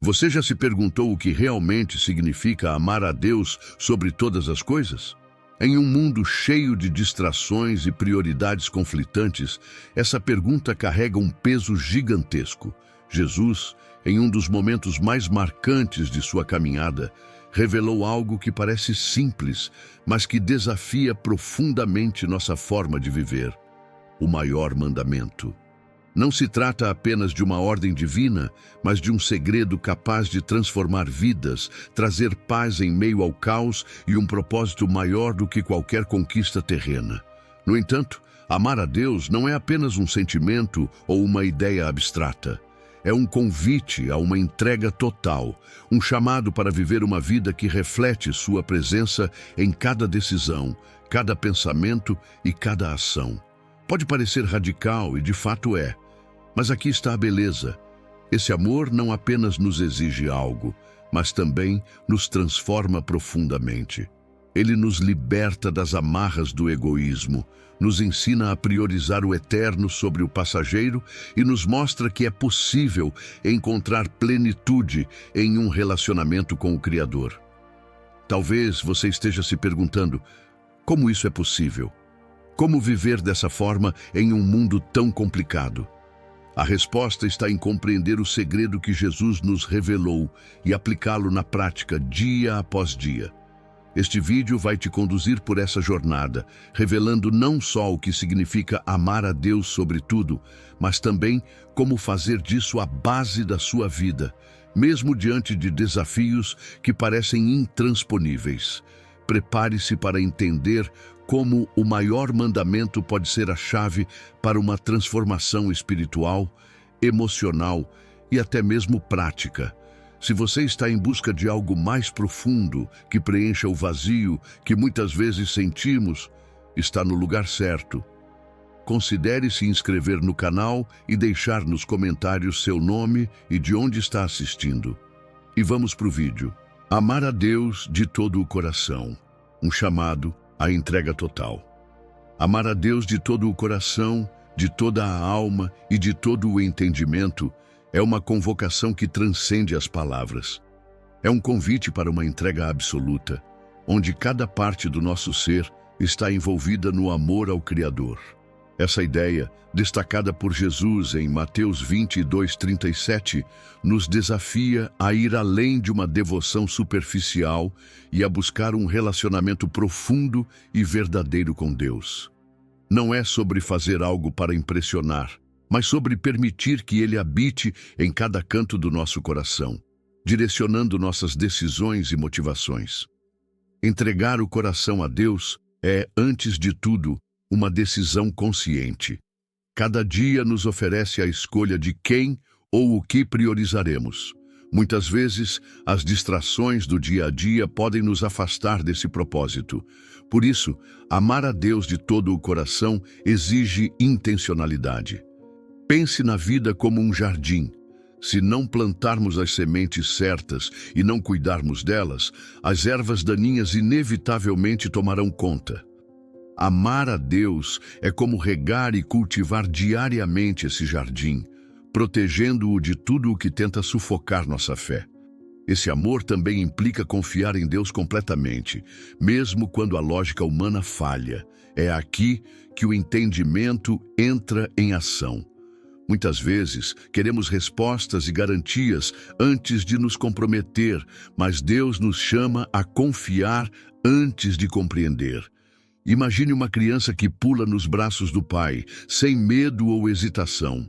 Você já se perguntou o que realmente significa amar a Deus sobre todas as coisas? Em um mundo cheio de distrações e prioridades conflitantes, essa pergunta carrega um peso gigantesco. Jesus, em um dos momentos mais marcantes de sua caminhada, revelou algo que parece simples, mas que desafia profundamente nossa forma de viver: o maior mandamento. Não se trata apenas de uma ordem divina, mas de um segredo capaz de transformar vidas, trazer paz em meio ao caos e um propósito maior do que qualquer conquista terrena. No entanto, amar a Deus não é apenas um sentimento ou uma ideia abstrata. É um convite a uma entrega total, um chamado para viver uma vida que reflete sua presença em cada decisão, cada pensamento e cada ação. Pode parecer radical e de fato é, mas aqui está a beleza. Esse amor não apenas nos exige algo, mas também nos transforma profundamente. Ele nos liberta das amarras do egoísmo, nos ensina a priorizar o eterno sobre o passageiro e nos mostra que é possível encontrar plenitude em um relacionamento com o Criador. Talvez você esteja se perguntando: como isso é possível? Como viver dessa forma em um mundo tão complicado? A resposta está em compreender o segredo que Jesus nos revelou e aplicá-lo na prática dia após dia. Este vídeo vai te conduzir por essa jornada, revelando não só o que significa amar a Deus sobre tudo, mas também como fazer disso a base da sua vida, mesmo diante de desafios que parecem intransponíveis. Prepare-se para entender como o maior mandamento pode ser a chave para uma transformação espiritual, emocional e até mesmo prática. Se você está em busca de algo mais profundo, que preencha o vazio que muitas vezes sentimos, está no lugar certo. Considere se inscrever no canal e deixar nos comentários seu nome e de onde está assistindo. E vamos para o vídeo. Amar a Deus de todo o coração. Um chamado à entrega total. Amar a Deus de todo o coração, de toda a alma e de todo o entendimento é uma convocação que transcende as palavras. É um convite para uma entrega absoluta, onde cada parte do nosso ser está envolvida no amor ao Criador. Essa ideia, destacada por Jesus em Mateus 22:37, nos desafia a ir além de uma devoção superficial e a buscar um relacionamento profundo e verdadeiro com Deus. Não é sobre fazer algo para impressionar, mas sobre permitir que Ele habite em cada canto do nosso coração, direcionando nossas decisões e motivações. Entregar o coração a Deus é, antes de tudo, uma decisão consciente. Cada dia nos oferece a escolha de quem ou o que priorizaremos. Muitas vezes, as distrações do dia a dia podem nos afastar desse propósito. Por isso, amar a Deus de todo o coração exige intencionalidade. Pense na vida como um jardim. Se não plantarmos as sementes certas e não cuidarmos delas, as ervas daninhas inevitavelmente tomarão conta. Amar a Deus é como regar e cultivar diariamente esse jardim, protegendo-o de tudo o que tenta sufocar nossa fé. Esse amor também implica confiar em Deus completamente, mesmo quando a lógica humana falha. É aqui que o entendimento entra em ação. Muitas vezes, queremos respostas e garantias antes de nos comprometer, mas Deus nos chama a confiar antes de compreender. Imagine uma criança que pula nos braços do pai, sem medo ou hesitação.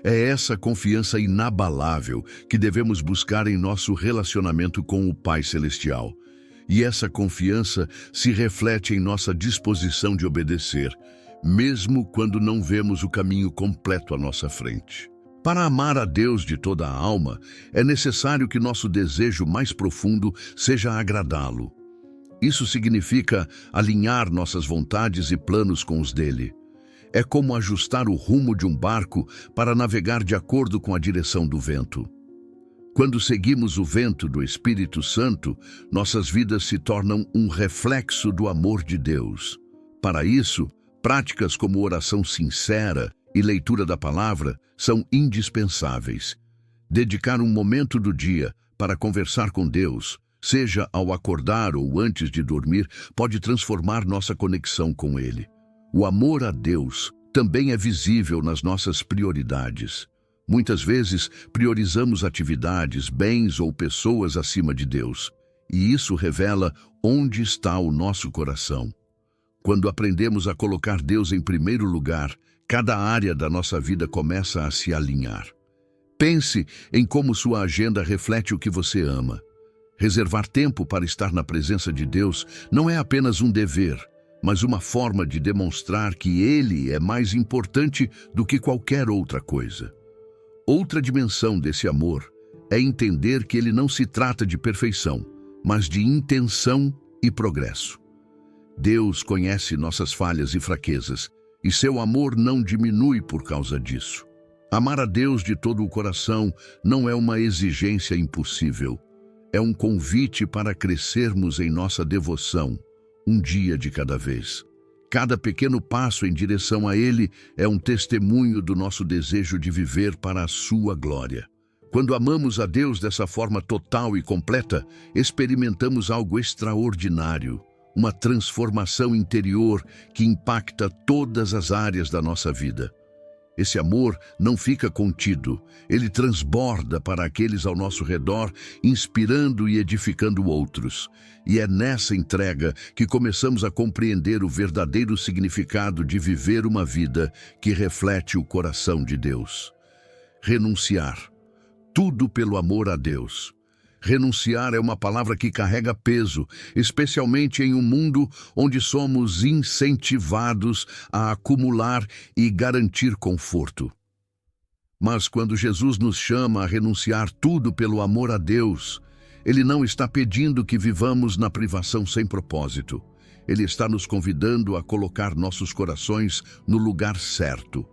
É essa confiança inabalável que devemos buscar em nosso relacionamento com o Pai Celestial. E essa confiança se reflete em nossa disposição de obedecer, mesmo quando não vemos o caminho completo à nossa frente. Para amar a Deus de toda a alma, é necessário que nosso desejo mais profundo seja agradá-lo. Isso significa alinhar nossas vontades e planos com os dele. É como ajustar o rumo de um barco para navegar de acordo com a direção do vento. Quando seguimos o vento do Espírito Santo, nossas vidas se tornam um reflexo do amor de Deus. Para isso, práticas como oração sincera e leitura da palavra são indispensáveis. Dedicar um momento do dia para conversar com Deus, seja ao acordar ou antes de dormir, pode transformar nossa conexão com Ele. O amor a Deus também é visível nas nossas prioridades. Muitas vezes, priorizamos atividades, bens ou pessoas acima de Deus, e isso revela onde está o nosso coração. Quando aprendemos a colocar Deus em primeiro lugar, cada área da nossa vida começa a se alinhar. Pense em como sua agenda reflete o que você ama. Reservar tempo para estar na presença de Deus não é apenas um dever, mas uma forma de demonstrar que Ele é mais importante do que qualquer outra coisa. Outra dimensão desse amor é entender que ele não se trata de perfeição, mas de intenção e progresso. Deus conhece nossas falhas e fraquezas, e seu amor não diminui por causa disso. Amar a Deus de todo o coração não é uma exigência impossível. É um convite para crescermos em nossa devoção, um dia de cada vez. Cada pequeno passo em direção a Ele é um testemunho do nosso desejo de viver para a sua glória. Quando amamos a Deus dessa forma total e completa, experimentamos algo extraordinário, uma transformação interior que impacta todas as áreas da nossa vida. Esse amor não fica contido, ele transborda para aqueles ao nosso redor, inspirando e edificando outros. E é nessa entrega que começamos a compreender o verdadeiro significado de viver uma vida que reflete o coração de Deus. Renunciar. Tudo pelo amor a Deus. Renunciar é uma palavra que carrega peso, especialmente em um mundo onde somos incentivados a acumular e garantir conforto. Mas quando Jesus nos chama a renunciar tudo pelo amor a Deus, Ele não está pedindo que vivamos na privação sem propósito. Ele está nos convidando a colocar nossos corações no lugar certo.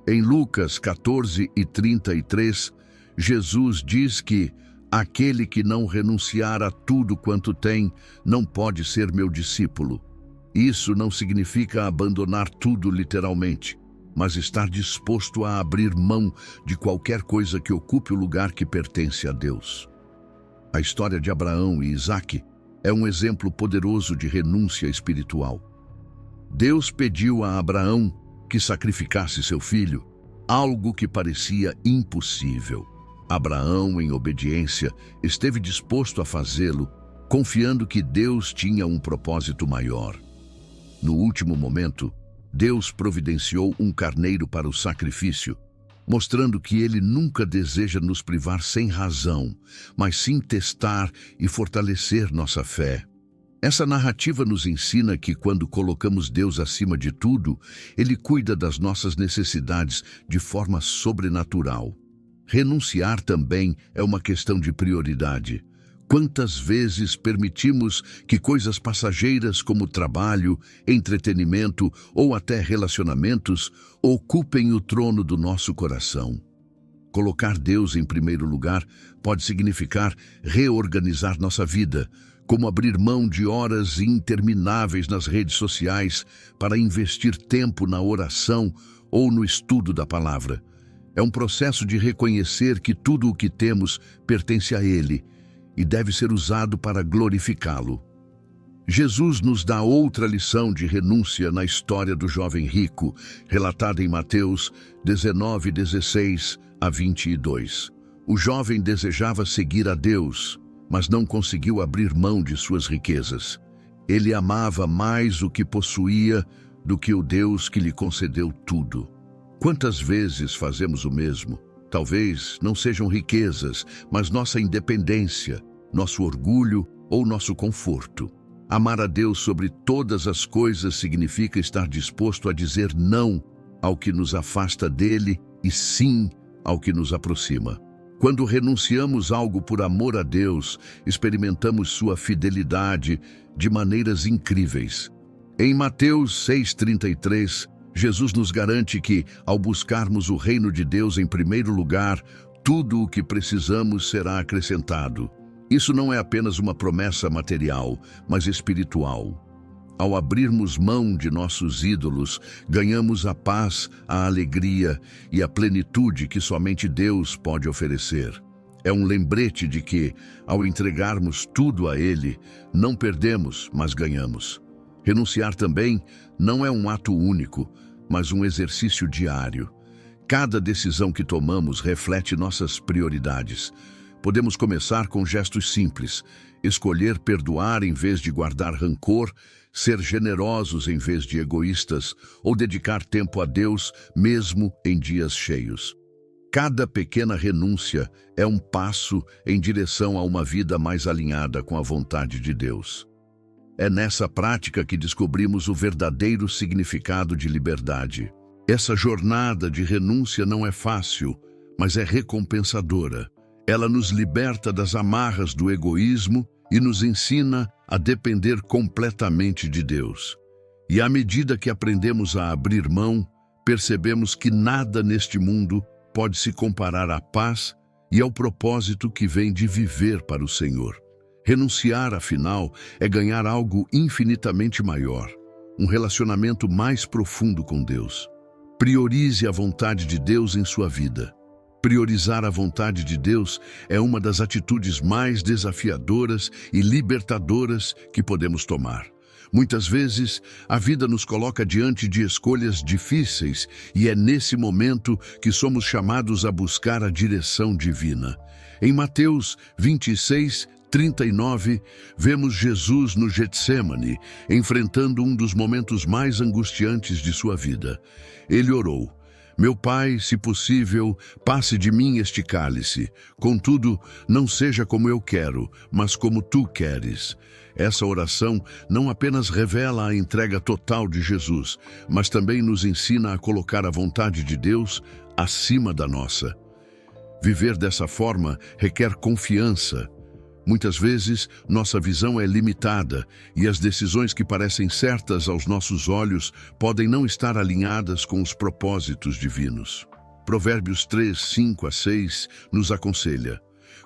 Em Lucas 14:33, Jesus diz que aquele que não renunciar a tudo quanto tem, não pode ser meu discípulo. Isso não significa abandonar tudo literalmente, mas estar disposto a abrir mão de qualquer coisa que ocupe o lugar que pertence a Deus. A história de Abraão e Isaque é um exemplo poderoso de renúncia espiritual. Deus pediu a Abraão que sacrificasse seu filho, algo que parecia impossível. Abraão, em obediência, esteve disposto a fazê-lo, confiando que Deus tinha um propósito maior. No último momento, Deus providenciou um carneiro para o sacrifício, mostrando que Ele nunca deseja nos privar sem razão, mas sim testar e fortalecer nossa fé. Essa narrativa nos ensina que quando colocamos Deus acima de tudo, Ele cuida das nossas necessidades de forma sobrenatural. Renunciar também é uma questão de prioridade. Quantas vezes permitimos que coisas passageiras como trabalho, entretenimento ou até relacionamentos ocupem o trono do nosso coração? Colocar Deus em primeiro lugar pode significar reorganizar nossa vida, como abrir mão de horas intermináveis nas redes sociais para investir tempo na oração ou no estudo da palavra. É um processo de reconhecer que tudo o que temos pertence a Ele e deve ser usado para glorificá-lo. Jesus nos dá outra lição de renúncia na história do jovem rico, relatada em Mateus 19:16-22. O jovem desejava seguir a Deus, mas não conseguiu abrir mão de suas riquezas. Ele amava mais o que possuía do que o Deus que lhe concedeu tudo. Quantas vezes fazemos o mesmo? Talvez não sejam riquezas, mas nossa independência, nosso orgulho ou nosso conforto. Amar a Deus sobre todas as coisas significa estar disposto a dizer não ao que nos afasta dele e sim ao que nos aproxima. Quando renunciamos algo por amor a Deus, experimentamos sua fidelidade de maneiras incríveis. Em Mateus 6:33, Jesus nos garante que, ao buscarmos o reino de Deus em primeiro lugar, tudo o que precisamos será acrescentado. Isso não é apenas uma promessa material, mas espiritual. Ao abrirmos mão de nossos ídolos, ganhamos a paz, a alegria e a plenitude que somente Deus pode oferecer. É um lembrete de que, ao entregarmos tudo a Ele, não perdemos, mas ganhamos. Renunciar também não é um ato único, mas um exercício diário. Cada decisão que tomamos reflete nossas prioridades. Podemos começar com gestos simples: escolher perdoar em vez de guardar rancor, ser generosos em vez de egoístas, ou dedicar tempo a Deus mesmo em dias cheios. Cada pequena renúncia é um passo em direção a uma vida mais alinhada com a vontade de Deus. É nessa prática que descobrimos o verdadeiro significado de liberdade. Essa jornada de renúncia não é fácil, mas é recompensadora. Ela nos liberta das amarras do egoísmo e nos ensina a depender completamente de Deus. E à medida que aprendemos a abrir mão, percebemos que nada neste mundo pode se comparar à paz e ao propósito que vem de viver para o Senhor. Renunciar, afinal, é ganhar algo infinitamente maior, um relacionamento mais profundo com Deus. Priorize a vontade de Deus em sua vida. Priorizar a vontade de Deus é uma das atitudes mais desafiadoras e libertadoras que podemos tomar. Muitas vezes, a vida nos coloca diante de escolhas difíceis e é nesse momento que somos chamados a buscar a direção divina. Em Mateus 26:39, vemos Jesus no Getsêmani, enfrentando um dos momentos mais angustiantes de sua vida. Ele orou: "Meu Pai, se possível, passe de mim este cálice. Contudo, não seja como eu quero, mas como tu queres." Essa oração não apenas revela a entrega total de Jesus, mas também nos ensina a colocar a vontade de Deus acima da nossa. Viver dessa forma requer confiança. Muitas vezes, nossa visão é limitada e as decisões que parecem certas aos nossos olhos podem não estar alinhadas com os propósitos divinos. Provérbios 3:5-6 nos aconselha: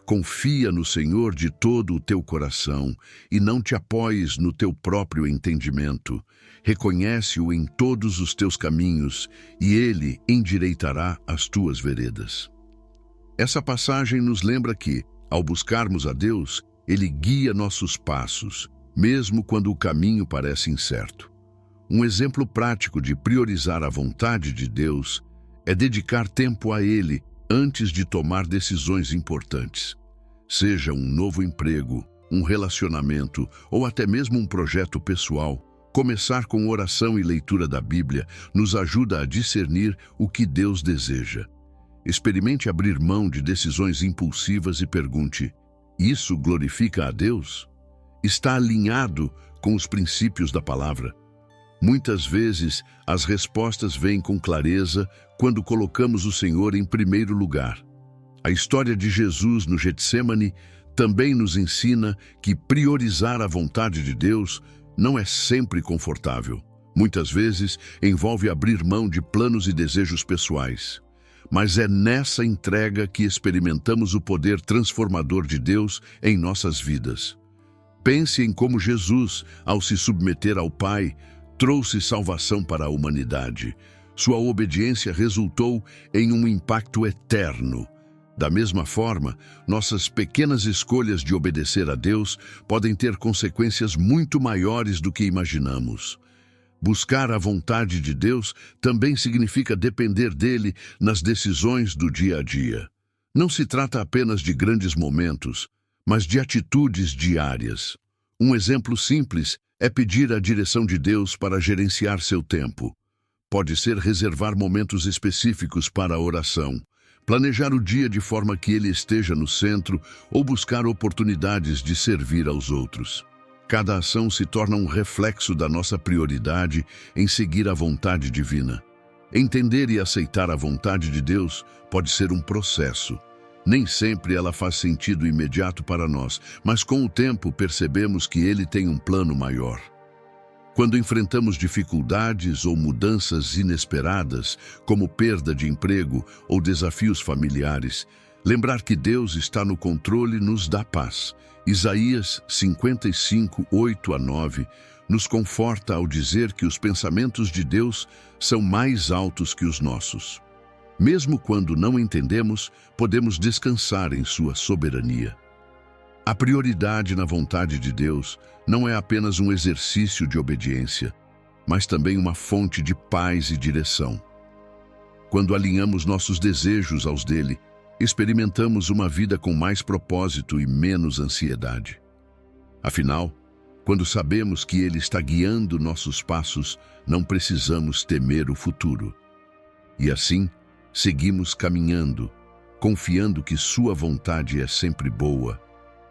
"Confia no Senhor de todo o teu coração e não te apoies no teu próprio entendimento. Reconhece-o em todos os teus caminhos e ele endireitará as tuas veredas." Essa passagem nos lembra que, ao buscarmos a Deus, Ele guia nossos passos, mesmo quando o caminho parece incerto. Um exemplo prático de priorizar a vontade de Deus é dedicar tempo a Ele antes de tomar decisões importantes. Seja um novo emprego, um relacionamento ou até mesmo um projeto pessoal, começar com oração e leitura da Bíblia nos ajuda a discernir o que Deus deseja. Experimente abrir mão de decisões impulsivas e pergunte: isso glorifica a Deus? Está alinhado com os princípios da palavra? Muitas vezes, as respostas vêm com clareza quando colocamos o Senhor em primeiro lugar. A história de Jesus no Getsêmani também nos ensina que priorizar a vontade de Deus não é sempre confortável. Muitas vezes, envolve abrir mão de planos e desejos pessoais. Mas é nessa entrega que experimentamos o poder transformador de Deus em nossas vidas. Pense em como Jesus, ao se submeter ao Pai, trouxe salvação para a humanidade. Sua obediência resultou em um impacto eterno. Da mesma forma, nossas pequenas escolhas de obedecer a Deus podem ter consequências muito maiores do que imaginamos. Buscar a vontade de Deus também significa depender dele nas decisões do dia a dia. Não se trata apenas de grandes momentos, mas de atitudes diárias. Um exemplo simples é pedir a direção de Deus para gerenciar seu tempo. Pode ser reservar momentos específicos para a oração, planejar o dia de forma que ele esteja no centro ou buscar oportunidades de servir aos outros. Cada ação se torna um reflexo da nossa prioridade em seguir a vontade divina. Entender e aceitar a vontade de Deus pode ser um processo. Nem sempre ela faz sentido imediato para nós, mas com o tempo percebemos que Ele tem um plano maior. Quando enfrentamos dificuldades ou mudanças inesperadas, como perda de emprego ou desafios familiares, lembrar que Deus está no controle nos dá paz. Isaías 55:8-9 nos conforta ao dizer que os pensamentos de Deus são mais altos que os nossos. Mesmo quando não entendemos, podemos descansar em sua soberania. A prioridade na vontade de Deus não é apenas um exercício de obediência, mas também uma fonte de paz e direção. Quando alinhamos nossos desejos aos dele, experimentamos uma vida com mais propósito e menos ansiedade. Afinal, quando sabemos que ele está guiando nossos passos, não precisamos temer o futuro. E assim, seguimos caminhando, confiando que sua vontade é sempre boa,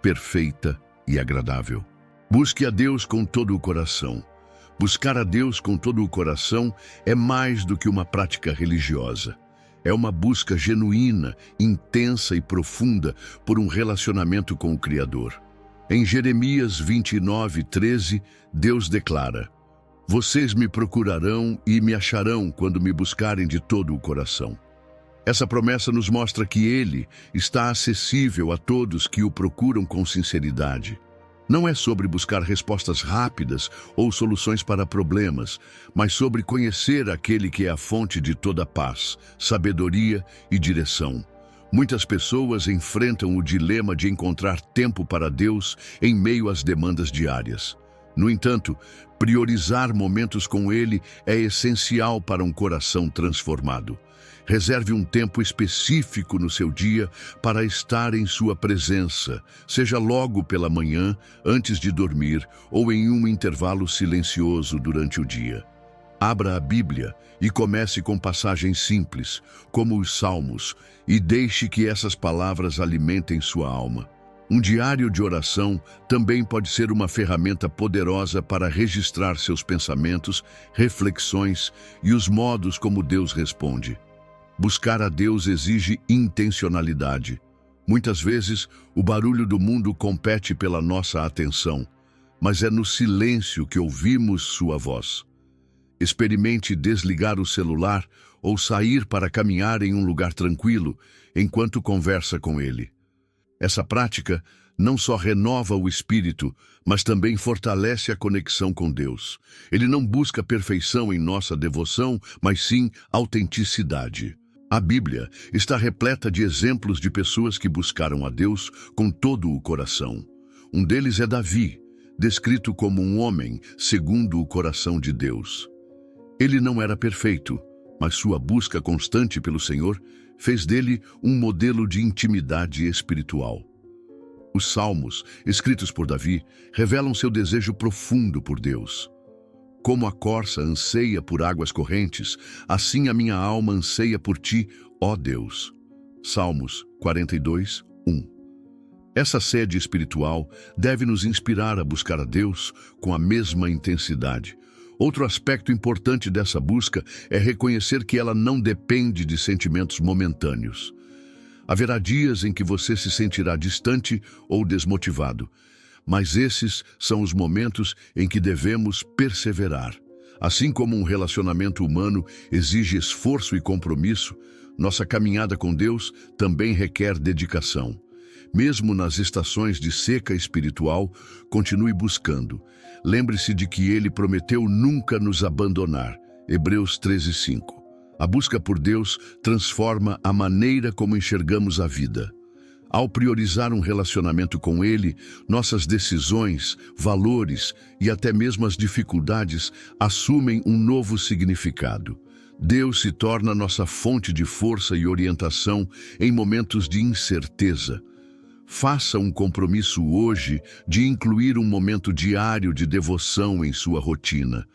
perfeita e agradável. Busque a Deus com todo o coração. Buscar a Deus com todo o coração é mais do que uma prática religiosa. É uma busca genuína, intensa e profunda por um relacionamento com o Criador. Em Jeremias 29:13, Deus declara: "Vocês me procurarão e me acharão quando me buscarem de todo o coração." Essa promessa nos mostra que Ele está acessível a todos que o procuram com sinceridade. Não é sobre buscar respostas rápidas ou soluções para problemas, mas sobre conhecer aquele que é a fonte de toda paz, sabedoria e direção. Muitas pessoas enfrentam o dilema de encontrar tempo para Deus em meio às demandas diárias. No entanto, priorizar momentos com Ele é essencial para um coração transformado. Reserve um tempo específico no seu dia para estar em sua presença, seja logo pela manhã, antes de dormir, ou em um intervalo silencioso durante o dia. Abra a Bíblia e comece com passagens simples, como os Salmos, e deixe que essas palavras alimentem sua alma. Um diário de oração também pode ser uma ferramenta poderosa para registrar seus pensamentos, reflexões e os modos como Deus responde. Buscar a Deus exige intencionalidade. Muitas vezes, o barulho do mundo compete pela nossa atenção, mas é no silêncio que ouvimos sua voz. Experimente desligar o celular ou sair para caminhar em um lugar tranquilo enquanto conversa com Ele. Essa prática não só renova o espírito, mas também fortalece a conexão com Deus. Ele não busca perfeição em nossa devoção, mas sim autenticidade. A Bíblia está repleta de exemplos de pessoas que buscaram a Deus com todo o coração. Um deles é Davi, descrito como um homem segundo o coração de Deus. Ele não era perfeito, mas sua busca constante pelo Senhor fez dele um modelo de intimidade espiritual. Os Salmos, escritos por Davi, revelam seu desejo profundo por Deus. Como a corça anseia por águas correntes, assim a minha alma anseia por ti, ó Deus. Salmos 42:1. Essa sede espiritual deve nos inspirar a buscar a Deus com a mesma intensidade. Outro aspecto importante dessa busca é reconhecer que ela não depende de sentimentos momentâneos. Haverá dias em que você se sentirá distante ou desmotivado, mas esses são os momentos em que devemos perseverar. Assim como um relacionamento humano exige esforço e compromisso, nossa caminhada com Deus também requer dedicação. Mesmo nas estações de seca espiritual, continue buscando. Lembre-se de que Ele prometeu nunca nos abandonar. Hebreus 13:5. A busca por Deus transforma a maneira como enxergamos a vida. Ao priorizar um relacionamento com Ele, nossas decisões, valores e até mesmo as dificuldades assumem um novo significado. Deus se torna nossa fonte de força e orientação em momentos de incerteza. Faça um compromisso hoje de incluir um momento diário de devoção em sua rotina.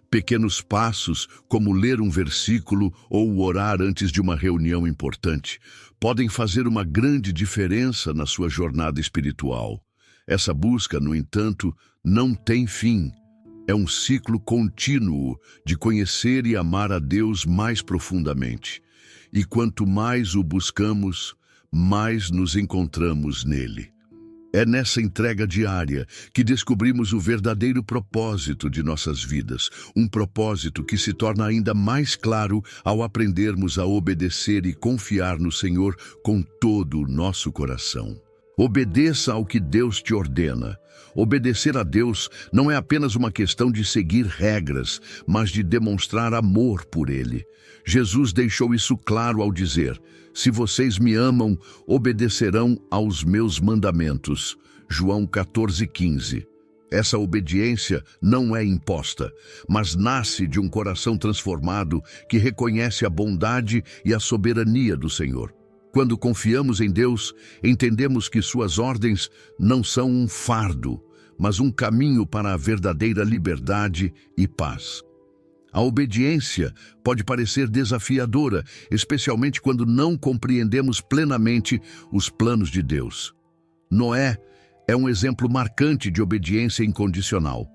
Pequenos passos, como ler um versículo ou orar antes de uma reunião importante, podem fazer uma grande diferença na sua jornada espiritual. Essa busca, no entanto, não tem fim. É um ciclo contínuo de conhecer e amar a Deus mais profundamente. E quanto mais o buscamos, mais nos encontramos nele. É nessa entrega diária que descobrimos o verdadeiro propósito de nossas vidas, um propósito que se torna ainda mais claro ao aprendermos a obedecer e confiar no Senhor com todo o nosso coração. Obedeça ao que Deus te ordena. Obedecer a Deus não é apenas uma questão de seguir regras, mas de demonstrar amor por Ele. Jesus deixou isso claro ao dizer: "Se vocês me amam, obedecerão aos meus mandamentos." João 14:15. Essa obediência não é imposta, mas nasce de um coração transformado que reconhece a bondade e a soberania do Senhor. Quando confiamos em Deus, entendemos que suas ordens não são um fardo, mas um caminho para a verdadeira liberdade e paz. A obediência pode parecer desafiadora, especialmente quando não compreendemos plenamente os planos de Deus. Noé é um exemplo marcante de obediência incondicional.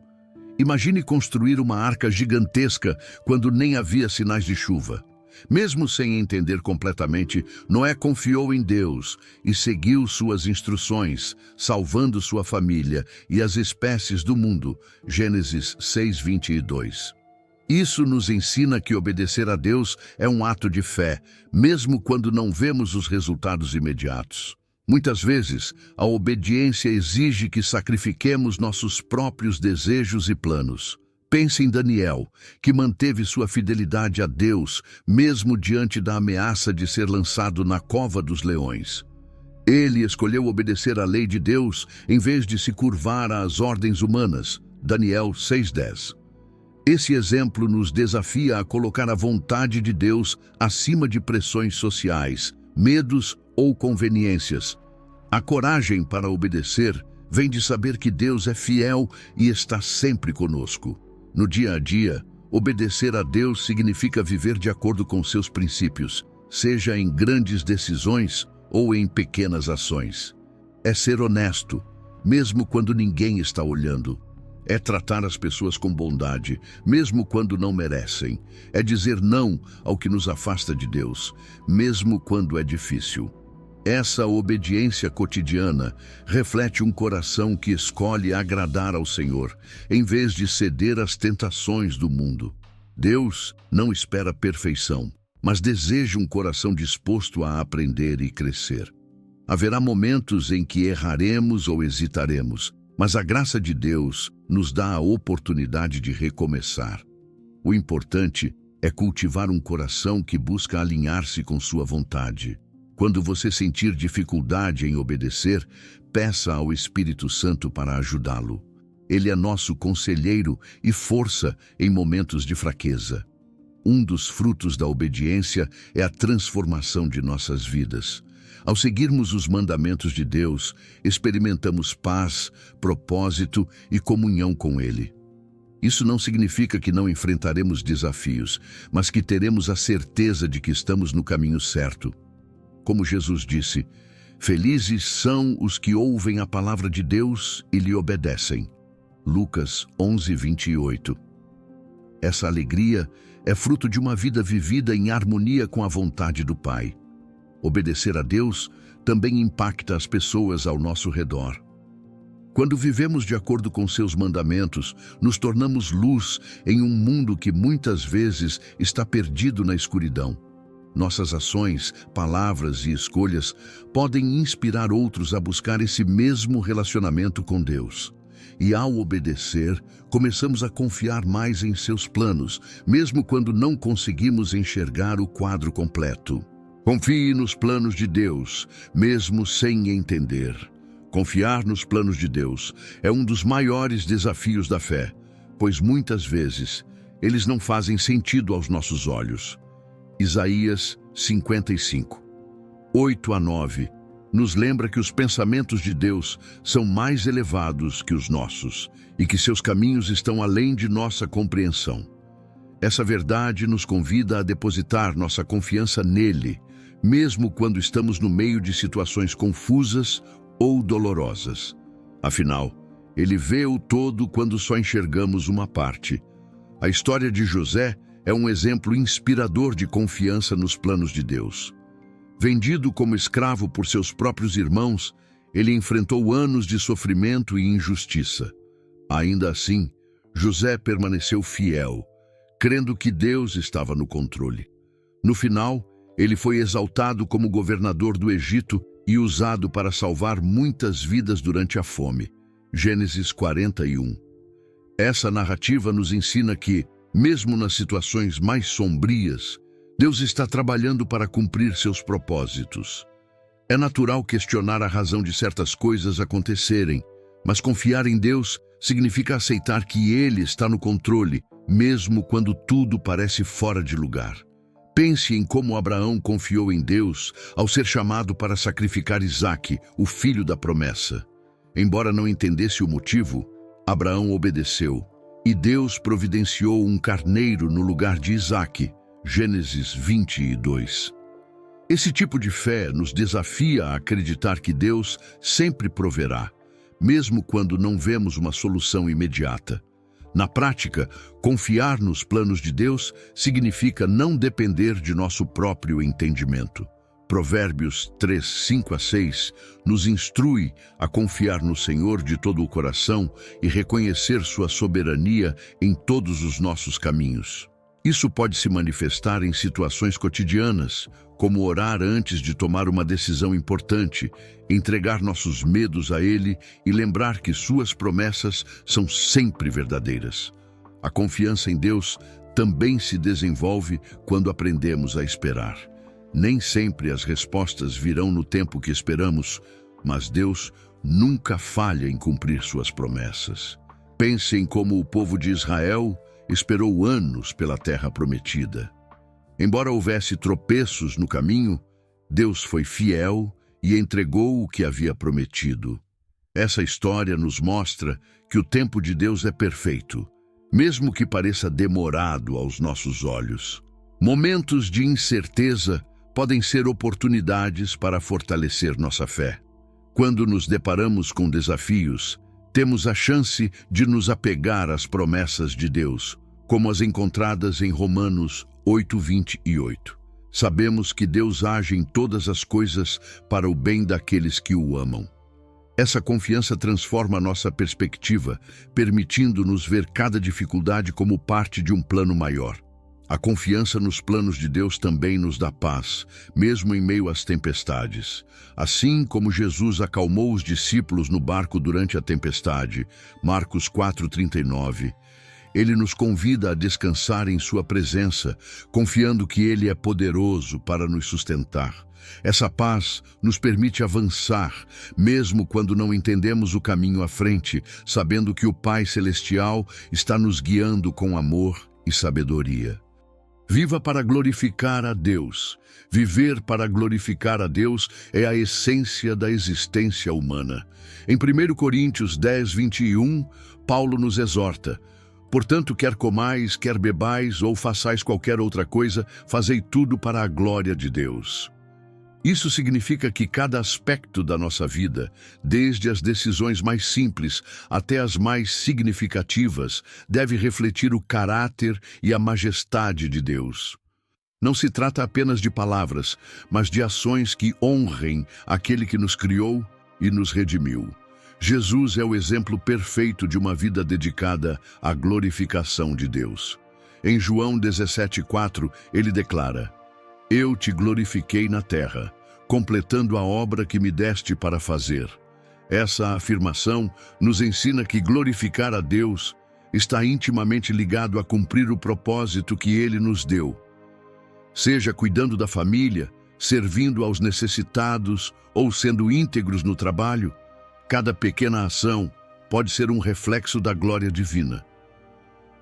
Imagine construir uma arca gigantesca quando nem havia sinais de chuva. Mesmo sem entender completamente, Noé confiou em Deus e seguiu suas instruções, salvando sua família e as espécies do mundo. Gênesis 6:22. Isso nos ensina que obedecer a Deus é um ato de fé, mesmo quando não vemos os resultados imediatos. Muitas vezes, a obediência exige que sacrifiquemos nossos próprios desejos e planos. Pense em Daniel, que manteve sua fidelidade a Deus, mesmo diante da ameaça de ser lançado na cova dos leões. Ele escolheu obedecer à lei de Deus em vez de se curvar às ordens humanas. Daniel 6:10. Esse exemplo nos desafia a colocar a vontade de Deus acima de pressões sociais, medos ou conveniências. A coragem para obedecer vem de saber que Deus é fiel e está sempre conosco. No dia a dia, obedecer a Deus significa viver de acordo com seus princípios, seja em grandes decisões ou em pequenas ações. É ser honesto, mesmo quando ninguém está olhando. É tratar as pessoas com bondade, mesmo quando não merecem. É dizer não ao que nos afasta de Deus, mesmo quando é difícil. Essa obediência cotidiana reflete um coração que escolhe agradar ao Senhor, em vez de ceder às tentações do mundo. Deus não espera perfeição, mas deseja um coração disposto a aprender e crescer. Haverá momentos em que erraremos ou hesitaremos, mas a graça de Deus nos dá a oportunidade de recomeçar. O importante é cultivar um coração que busca alinhar-se com sua vontade. Quando você sentir dificuldade em obedecer, peça ao Espírito Santo para ajudá-lo. Ele é nosso conselheiro e força em momentos de fraqueza. Um dos frutos da obediência é a transformação de nossas vidas. Ao seguirmos os mandamentos de Deus, experimentamos paz, propósito e comunhão com Ele. Isso não significa que não enfrentaremos desafios, mas que teremos a certeza de que estamos no caminho certo. Como Jesus disse, felizes são os que ouvem a palavra de Deus e lhe obedecem. Lucas 11:28. Essa alegria é fruto de uma vida vivida em harmonia com a vontade do Pai. Obedecer a Deus também impacta as pessoas ao nosso redor. Quando vivemos de acordo com seus mandamentos, nos tornamos luz em um mundo que muitas vezes está perdido na escuridão. Nossas ações, palavras e escolhas podem inspirar outros a buscar esse mesmo relacionamento com Deus. E ao obedecer, começamos a confiar mais em seus planos, mesmo quando não conseguimos enxergar o quadro completo. Confie nos planos de Deus, mesmo sem entender. Confiar nos planos de Deus é um dos maiores desafios da fé, pois muitas vezes eles não fazem sentido aos nossos olhos. Isaías 55, 8-9, nos lembra que os pensamentos de Deus são mais elevados que os nossos e que seus caminhos estão além de nossa compreensão. Essa verdade nos convida a depositar nossa confiança nele, mesmo quando estamos no meio de situações confusas ou dolorosas. Afinal, ele vê o todo quando só enxergamos uma parte. A história de José é um exemplo inspirador de confiança nos planos de Deus. Vendido como escravo por seus próprios irmãos, ele enfrentou anos de sofrimento e injustiça. Ainda assim, José permaneceu fiel, crendo que Deus estava no controle. No final, ele foi exaltado como governador do Egito e usado para salvar muitas vidas durante a fome. Gênesis 41. Essa narrativa nos ensina que, mesmo nas situações mais sombrias, Deus está trabalhando para cumprir seus propósitos. É natural questionar a razão de certas coisas acontecerem, mas confiar em Deus significa aceitar que Ele está no controle, mesmo quando tudo parece fora de lugar. Pense em como Abraão confiou em Deus ao ser chamado para sacrificar Isaque, o filho da promessa. Embora não entendesse o motivo, Abraão obedeceu, e Deus providenciou um carneiro no lugar de Isaque. Gênesis 22. Esse tipo de fé nos desafia a acreditar que Deus sempre proverá, mesmo quando não vemos uma solução imediata. Na prática, confiar nos planos de Deus significa não depender de nosso próprio entendimento. Provérbios 3, 5-6 nos instrui a confiar no Senhor de todo o coração e reconhecer sua soberania em todos os nossos caminhos. Isso pode se manifestar em situações cotidianas, como orar antes de tomar uma decisão importante, entregar nossos medos a Ele e lembrar que suas promessas são sempre verdadeiras. A confiança em Deus também se desenvolve quando aprendemos a esperar. Nem sempre as respostas virão no tempo que esperamos, mas Deus nunca falha em cumprir suas promessas. Pense em como o povo de Israel esperou anos pela terra prometida. Embora houvesse tropeços no caminho, Deus foi fiel e entregou o que havia prometido. Essa história nos mostra que o tempo de Deus é perfeito, mesmo que pareça demorado aos nossos olhos. Momentos de incerteza podem ser oportunidades para fortalecer nossa fé. Quando nos deparamos com desafios, temos a chance de nos apegar às promessas de Deus, como as encontradas em Romanos 8:28. Sabemos que Deus age em todas as coisas para o bem daqueles que o amam. Essa confiança transforma nossa perspectiva, permitindo-nos ver cada dificuldade como parte de um plano maior. A confiança nos planos de Deus também nos dá paz, mesmo em meio às tempestades. Assim como Jesus acalmou os discípulos no barco durante a tempestade, Marcos 4:39, Ele nos convida a descansar em sua presença, confiando que Ele é poderoso para nos sustentar. Essa paz nos permite avançar, mesmo quando não entendemos o caminho à frente, sabendo que o Pai Celestial está nos guiando com amor e sabedoria. Viva para glorificar a Deus. Viver para glorificar a Deus é a essência da existência humana. Em 1 Coríntios 10:21, Paulo nos exorta: portanto, quer comais, quer bebais ou façais qualquer outra coisa, fazei tudo para a glória de Deus. Isso significa que cada aspecto da nossa vida, desde as decisões mais simples até as mais significativas, deve refletir o caráter e a majestade de Deus. Não se trata apenas de palavras, mas de ações que honrem aquele que nos criou e nos redimiu. Jesus é o exemplo perfeito de uma vida dedicada à glorificação de Deus. Em João 17:4, ele declara: Eu te glorifiquei na terra, completando a obra que me deste para fazer. Essa afirmação nos ensina que glorificar a Deus está intimamente ligado a cumprir o propósito que Ele nos deu. Seja cuidando da família, servindo aos necessitados ou sendo íntegros no trabalho, cada pequena ação pode ser um reflexo da glória divina.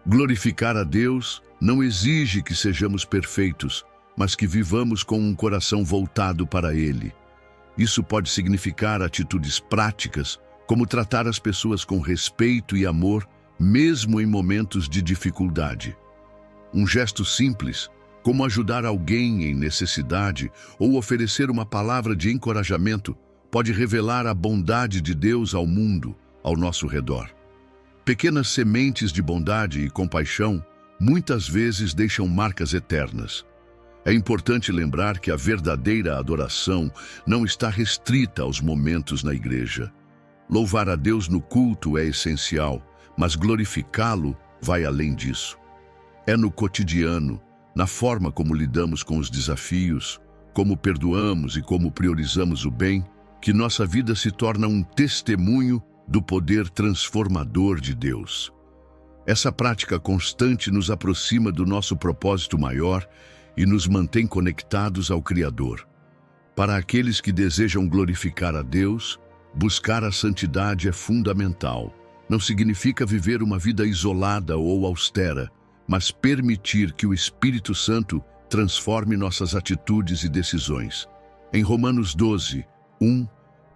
Glorificar a Deus não exige que sejamos perfeitos, mas que vivamos com um coração voltado para Ele. Isso pode significar atitudes práticas, como tratar as pessoas com respeito e amor, mesmo em momentos de dificuldade. Um gesto simples, como ajudar alguém em necessidade ou oferecer uma palavra de encorajamento, pode revelar a bondade de Deus ao mundo, ao nosso redor. Pequenas sementes de bondade e compaixão muitas vezes deixam marcas eternas. É importante lembrar que a verdadeira adoração não está restrita aos momentos na igreja. Louvar a Deus no culto é essencial, mas glorificá-lo vai além disso. É no cotidiano, na forma como lidamos com os desafios, como perdoamos e como priorizamos o bem, que nossa vida se torna um testemunho do poder transformador de Deus. Essa prática constante nos aproxima do nosso propósito maior e nos mantém conectados ao Criador. Para aqueles que desejam glorificar a Deus, buscar a santidade é fundamental. Não significa viver uma vida isolada ou austera, mas permitir que o Espírito Santo transforme nossas atitudes e decisões. Em Romanos 12, 1,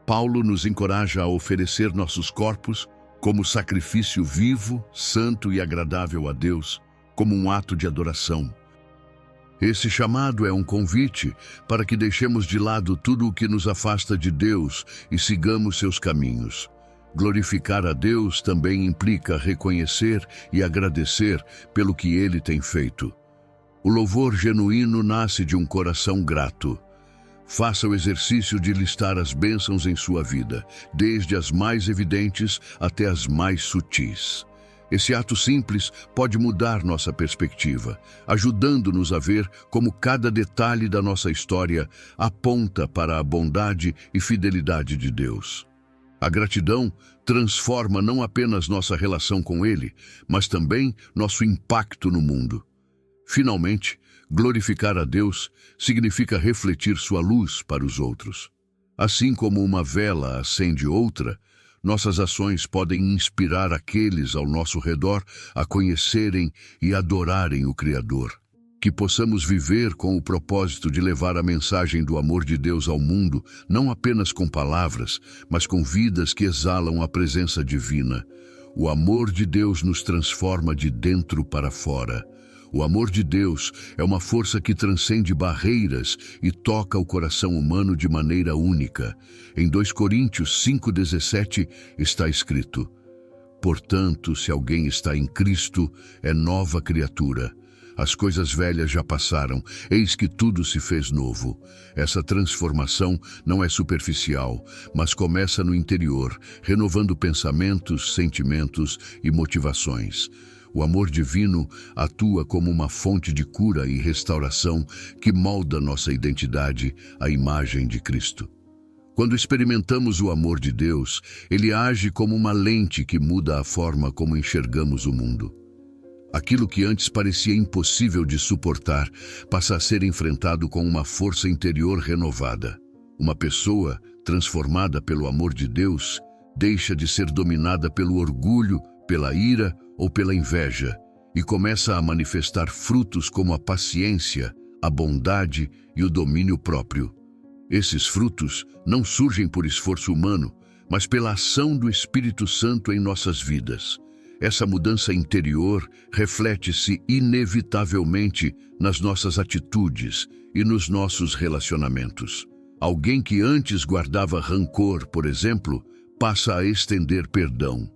Paulo nos encoraja a oferecer nossos corpos como sacrifício vivo, santo e agradável a Deus, como um ato de adoração. Esse chamado é um convite para que deixemos de lado tudo o que nos afasta de Deus e sigamos seus caminhos. Glorificar a Deus também implica reconhecer e agradecer pelo que Ele tem feito. O louvor genuíno nasce de um coração grato. Faça o exercício de listar as bênçãos em sua vida, desde as mais evidentes até as mais sutis. Esse ato simples pode mudar nossa perspectiva, ajudando-nos a ver como cada detalhe da nossa história aponta para a bondade e fidelidade de Deus. A gratidão transforma não apenas nossa relação com Ele, mas também nosso impacto no mundo. Finalmente, glorificar a Deus significa refletir sua luz para os outros. Assim como uma vela acende outra, nossas ações podem inspirar aqueles ao nosso redor a conhecerem e adorarem o Criador. Que possamos viver com o propósito de levar a mensagem do amor de Deus ao mundo, não apenas com palavras, mas com vidas que exalam a presença divina. O amor de Deus nos transforma de dentro para fora. O amor de Deus é uma força que transcende barreiras e toca o coração humano de maneira única. Em 2 Coríntios 5,17 está escrito: Portanto, se alguém está em Cristo, é nova criatura. As coisas velhas já passaram, eis que tudo se fez novo. Essa transformação não é superficial, mas começa no interior, renovando pensamentos, sentimentos e motivações. O amor divino atua como uma fonte de cura e restauração que molda nossa identidade à imagem de Cristo. Quando experimentamos o amor de Deus, ele age como uma lente que muda a forma como enxergamos o mundo. Aquilo que antes parecia impossível de suportar passa a ser enfrentado com uma força interior renovada. Uma pessoa, transformada pelo amor de Deus, deixa de ser dominada pelo orgulho, pela ira ou pela inveja e começa a manifestar frutos como a paciência, a bondade e o domínio próprio. Esses frutos não surgem por esforço humano, mas pela ação do Espírito Santo em nossas vidas. Essa mudança interior reflete-se inevitavelmente nas nossas atitudes e nos nossos relacionamentos. Alguém que antes guardava rancor, por exemplo, passa a estender perdão.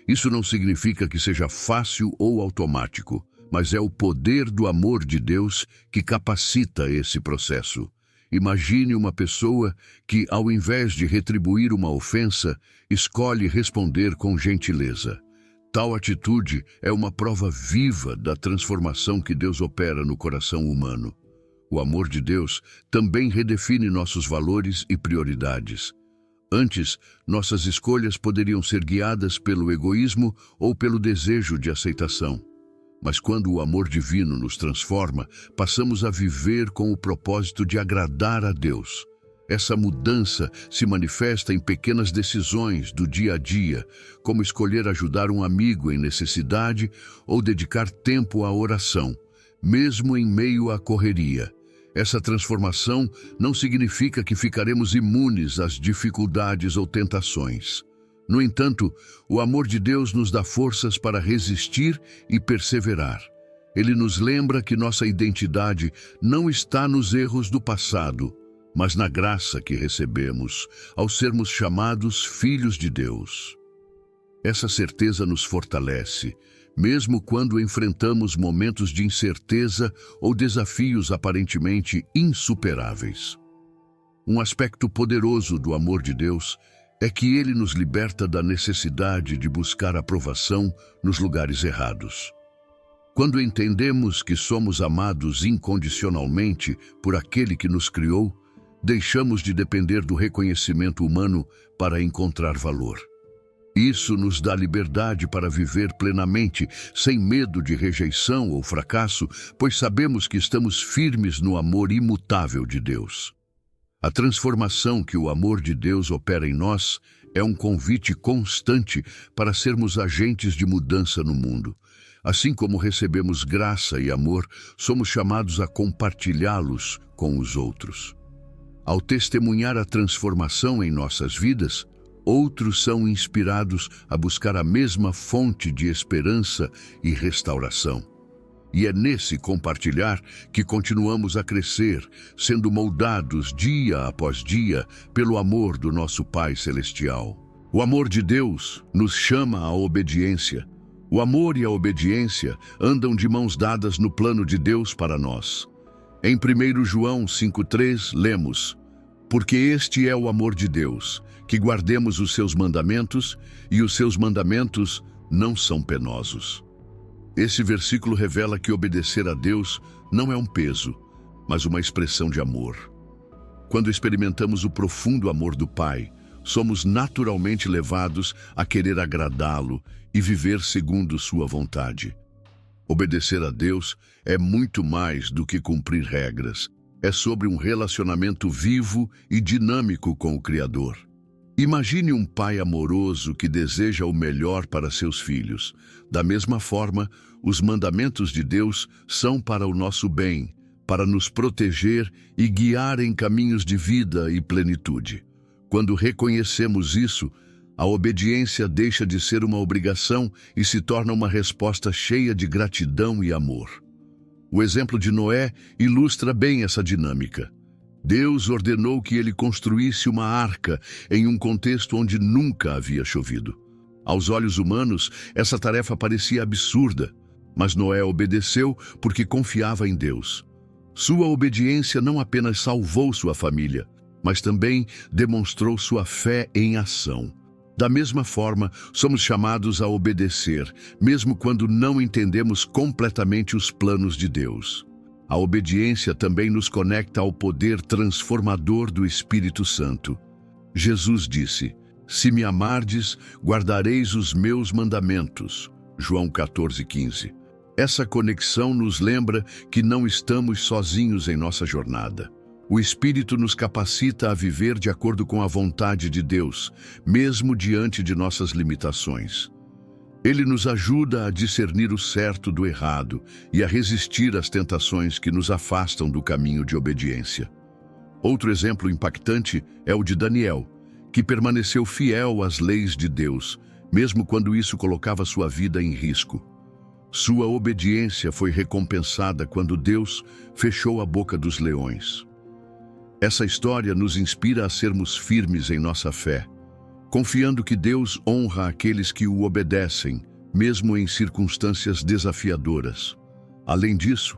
Isso não significa que seja fácil ou automático, mas é o poder do amor de Deus que capacita esse processo. Imagine uma pessoa que, ao invés de retribuir uma ofensa, escolhe responder com gentileza. Tal atitude é uma prova viva da transformação que Deus opera no coração humano. O amor de Deus também redefine nossos valores e prioridades. Antes, nossas escolhas poderiam ser guiadas pelo egoísmo ou pelo desejo de aceitação. Mas quando o amor divino nos transforma, passamos a viver com o propósito de agradar a Deus. Essa mudança se manifesta em pequenas decisões do dia a dia, como escolher ajudar um amigo em necessidade ou dedicar tempo à oração, mesmo em meio à correria. Essa transformação não significa que ficaremos imunes às dificuldades ou tentações. No entanto, o amor de Deus nos dá forças para resistir e perseverar. Ele nos lembra que nossa identidade não está nos erros do passado, mas na graça que recebemos ao sermos chamados filhos de Deus. Essa certeza nos fortalece, mesmo quando enfrentamos momentos de incerteza ou desafios aparentemente insuperáveis. Um aspecto poderoso do amor de Deus é que ele nos liberta da necessidade de buscar aprovação nos lugares errados. Quando entendemos que somos amados incondicionalmente por aquele que nos criou, deixamos de depender do reconhecimento humano para encontrar valor. Isso nos dá liberdade para viver plenamente, sem medo de rejeição ou fracasso, pois sabemos que estamos firmes no amor imutável de Deus. A transformação que o amor de Deus opera em nós é um convite constante para sermos agentes de mudança no mundo. Assim como recebemos graça e amor, somos chamados a compartilhá-los com os outros. Ao testemunhar a transformação em nossas vidas, outros são inspirados a buscar a mesma fonte de esperança e restauração. E é nesse compartilhar que continuamos a crescer, sendo moldados dia após dia pelo amor do nosso Pai Celestial. O amor de Deus nos chama à obediência. O amor e a obediência andam de mãos dadas no plano de Deus para nós. Em 1 João 5,3 lemos: "Porque este é o amor de Deus, que guardemos os seus mandamentos, e os seus mandamentos não são penosos." Esse versículo revela que obedecer a Deus não é um peso, mas uma expressão de amor. Quando experimentamos o profundo amor do Pai, somos naturalmente levados a querer agradá-lo e viver segundo sua vontade. Obedecer a Deus é muito mais do que cumprir regras. É sobre um relacionamento vivo e dinâmico com o Criador. Imagine um pai amoroso que deseja o melhor para seus filhos. Da mesma forma, os mandamentos de Deus são para o nosso bem, para nos proteger e guiar em caminhos de vida e plenitude. Quando reconhecemos isso, a obediência deixa de ser uma obrigação e se torna uma resposta cheia de gratidão e amor. O exemplo de Noé ilustra bem essa dinâmica. Deus ordenou que ele construísse uma arca em um contexto onde nunca havia chovido. Aos olhos humanos, essa tarefa parecia absurda, mas Noé obedeceu porque confiava em Deus. Sua obediência não apenas salvou sua família, mas também demonstrou sua fé em ação. Da mesma forma, somos chamados a obedecer, mesmo quando não entendemos completamente os planos de Deus. A obediência também nos conecta ao poder transformador do Espírito Santo. Jesus disse: "Se me amardes, guardareis os meus mandamentos." João 14,15. Essa conexão nos lembra que não estamos sozinhos em nossa jornada. O Espírito nos capacita a viver de acordo com a vontade de Deus, mesmo diante de nossas limitações. Ele nos ajuda a discernir o certo do errado e a resistir às tentações que nos afastam do caminho de obediência. Outro exemplo impactante é o de Daniel, que permaneceu fiel às leis de Deus, mesmo quando isso colocava sua vida em risco. Sua obediência foi recompensada quando Deus fechou a boca dos leões. Essa história nos inspira a sermos firmes em nossa fé, confiando que Deus honra aqueles que o obedecem, mesmo em circunstâncias desafiadoras. Além disso,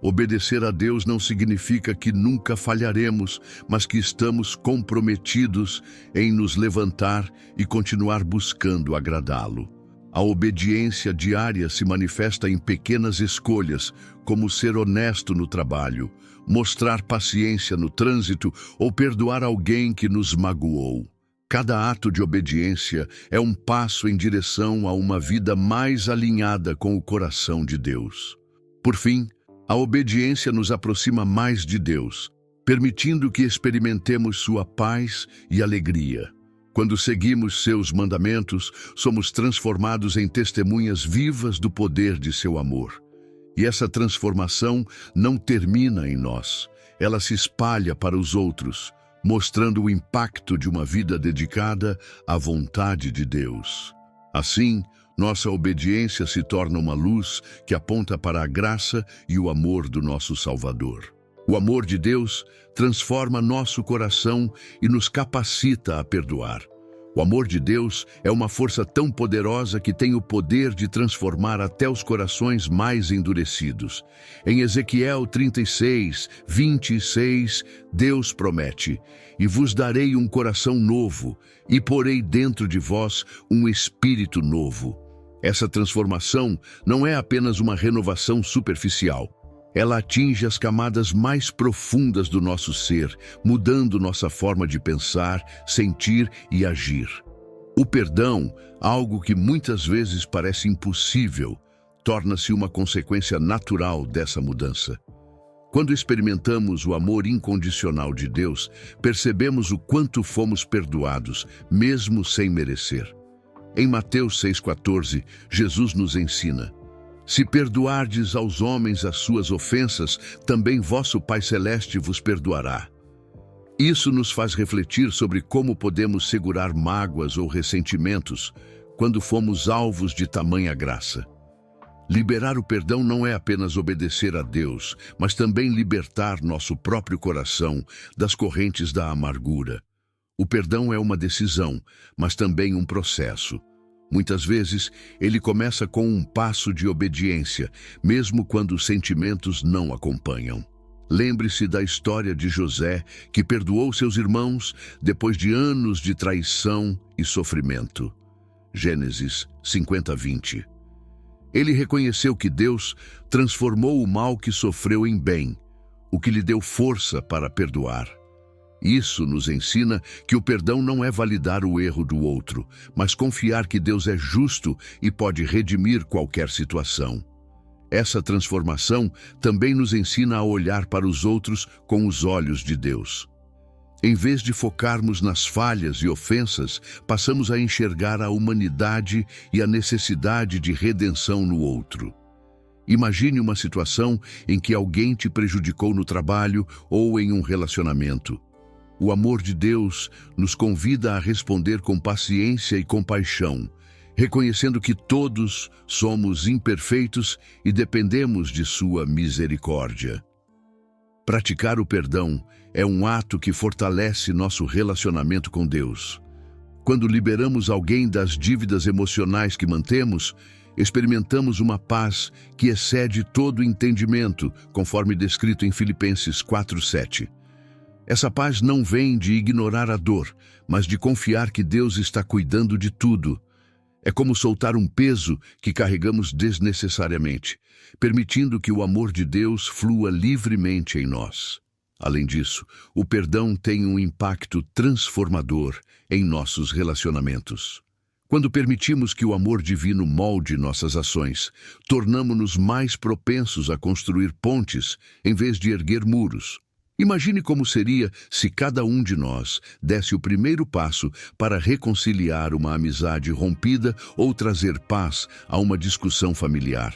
obedecer a Deus não significa que nunca falharemos, mas que estamos comprometidos em nos levantar e continuar buscando agradá-lo. A obediência diária se manifesta em pequenas escolhas, como ser honesto no trabalho, mostrar paciência no trânsito ou perdoar alguém que nos magoou. Cada ato de obediência é um passo em direção a uma vida mais alinhada com o coração de Deus. Por fim, a obediência nos aproxima mais de Deus, permitindo que experimentemos sua paz e alegria. Quando seguimos seus mandamentos, somos transformados em testemunhas vivas do poder de seu amor. E essa transformação não termina em nós, ela se espalha para os outros, mostrando o impacto de uma vida dedicada à vontade de Deus. Assim, nossa obediência se torna uma luz que aponta para a graça e o amor do nosso Salvador. O amor de Deus transforma nosso coração e nos capacita a perdoar. O amor de Deus é uma força tão poderosa que tem o poder de transformar até os corações mais endurecidos. Em Ezequiel 36, 26, Deus promete: "E vos darei um coração novo, e porei dentro de vós um espírito novo. Essa transformação não é apenas uma renovação superficial. Ela atinge as camadas mais profundas do nosso ser, mudando nossa forma de pensar, sentir e agir. O perdão, algo que muitas vezes parece impossível, torna-se uma consequência natural dessa mudança. Quando experimentamos o amor incondicional de Deus, percebemos o quanto fomos perdoados, mesmo sem merecer. Em Mateus 6,14, Jesus nos ensina: se perdoardes aos homens as suas ofensas, também vosso Pai Celeste vos perdoará. Isso nos faz refletir sobre como podemos segurar mágoas ou ressentimentos quando fomos alvos de tamanha graça. Liberar o perdão não é apenas obedecer a Deus, mas também libertar nosso próprio coração das correntes da amargura. O perdão é uma decisão, mas também um processo. Muitas vezes, ele começa com um passo de obediência, mesmo quando os sentimentos não acompanham. Lembre-se da história de José, que perdoou seus irmãos depois de anos de traição e sofrimento. Gênesis 50:20. Ele reconheceu que Deus transformou o mal que sofreu em bem, o que lhe deu força para perdoar. Isso nos ensina que o perdão não é validar o erro do outro, mas confiar que Deus é justo e pode redimir qualquer situação. Essa transformação também nos ensina a olhar para os outros com os olhos de Deus. Em vez de focarmos nas falhas e ofensas, passamos a enxergar a humanidade e a necessidade de redenção no outro. Imagine uma situação em que alguém te prejudicou no trabalho ou em um relacionamento. O amor de Deus nos convida a responder com paciência e compaixão, reconhecendo que todos somos imperfeitos e dependemos de sua misericórdia. Praticar o perdão é um ato que fortalece nosso relacionamento com Deus. Quando liberamos alguém das dívidas emocionais que mantemos, experimentamos uma paz que excede todo entendimento, conforme descrito em Filipenses 4:7. Essa paz não vem de ignorar a dor, mas de confiar que Deus está cuidando de tudo. É como soltar um peso que carregamos desnecessariamente, permitindo que o amor de Deus flua livremente em nós. Além disso, o perdão tem um impacto transformador em nossos relacionamentos. Quando permitimos que o amor divino molde nossas ações, tornamo-nos mais propensos a construir pontes em vez de erguer muros. Imagine como seria se cada um de nós desse o primeiro passo para reconciliar uma amizade rompida ou trazer paz a uma discussão familiar.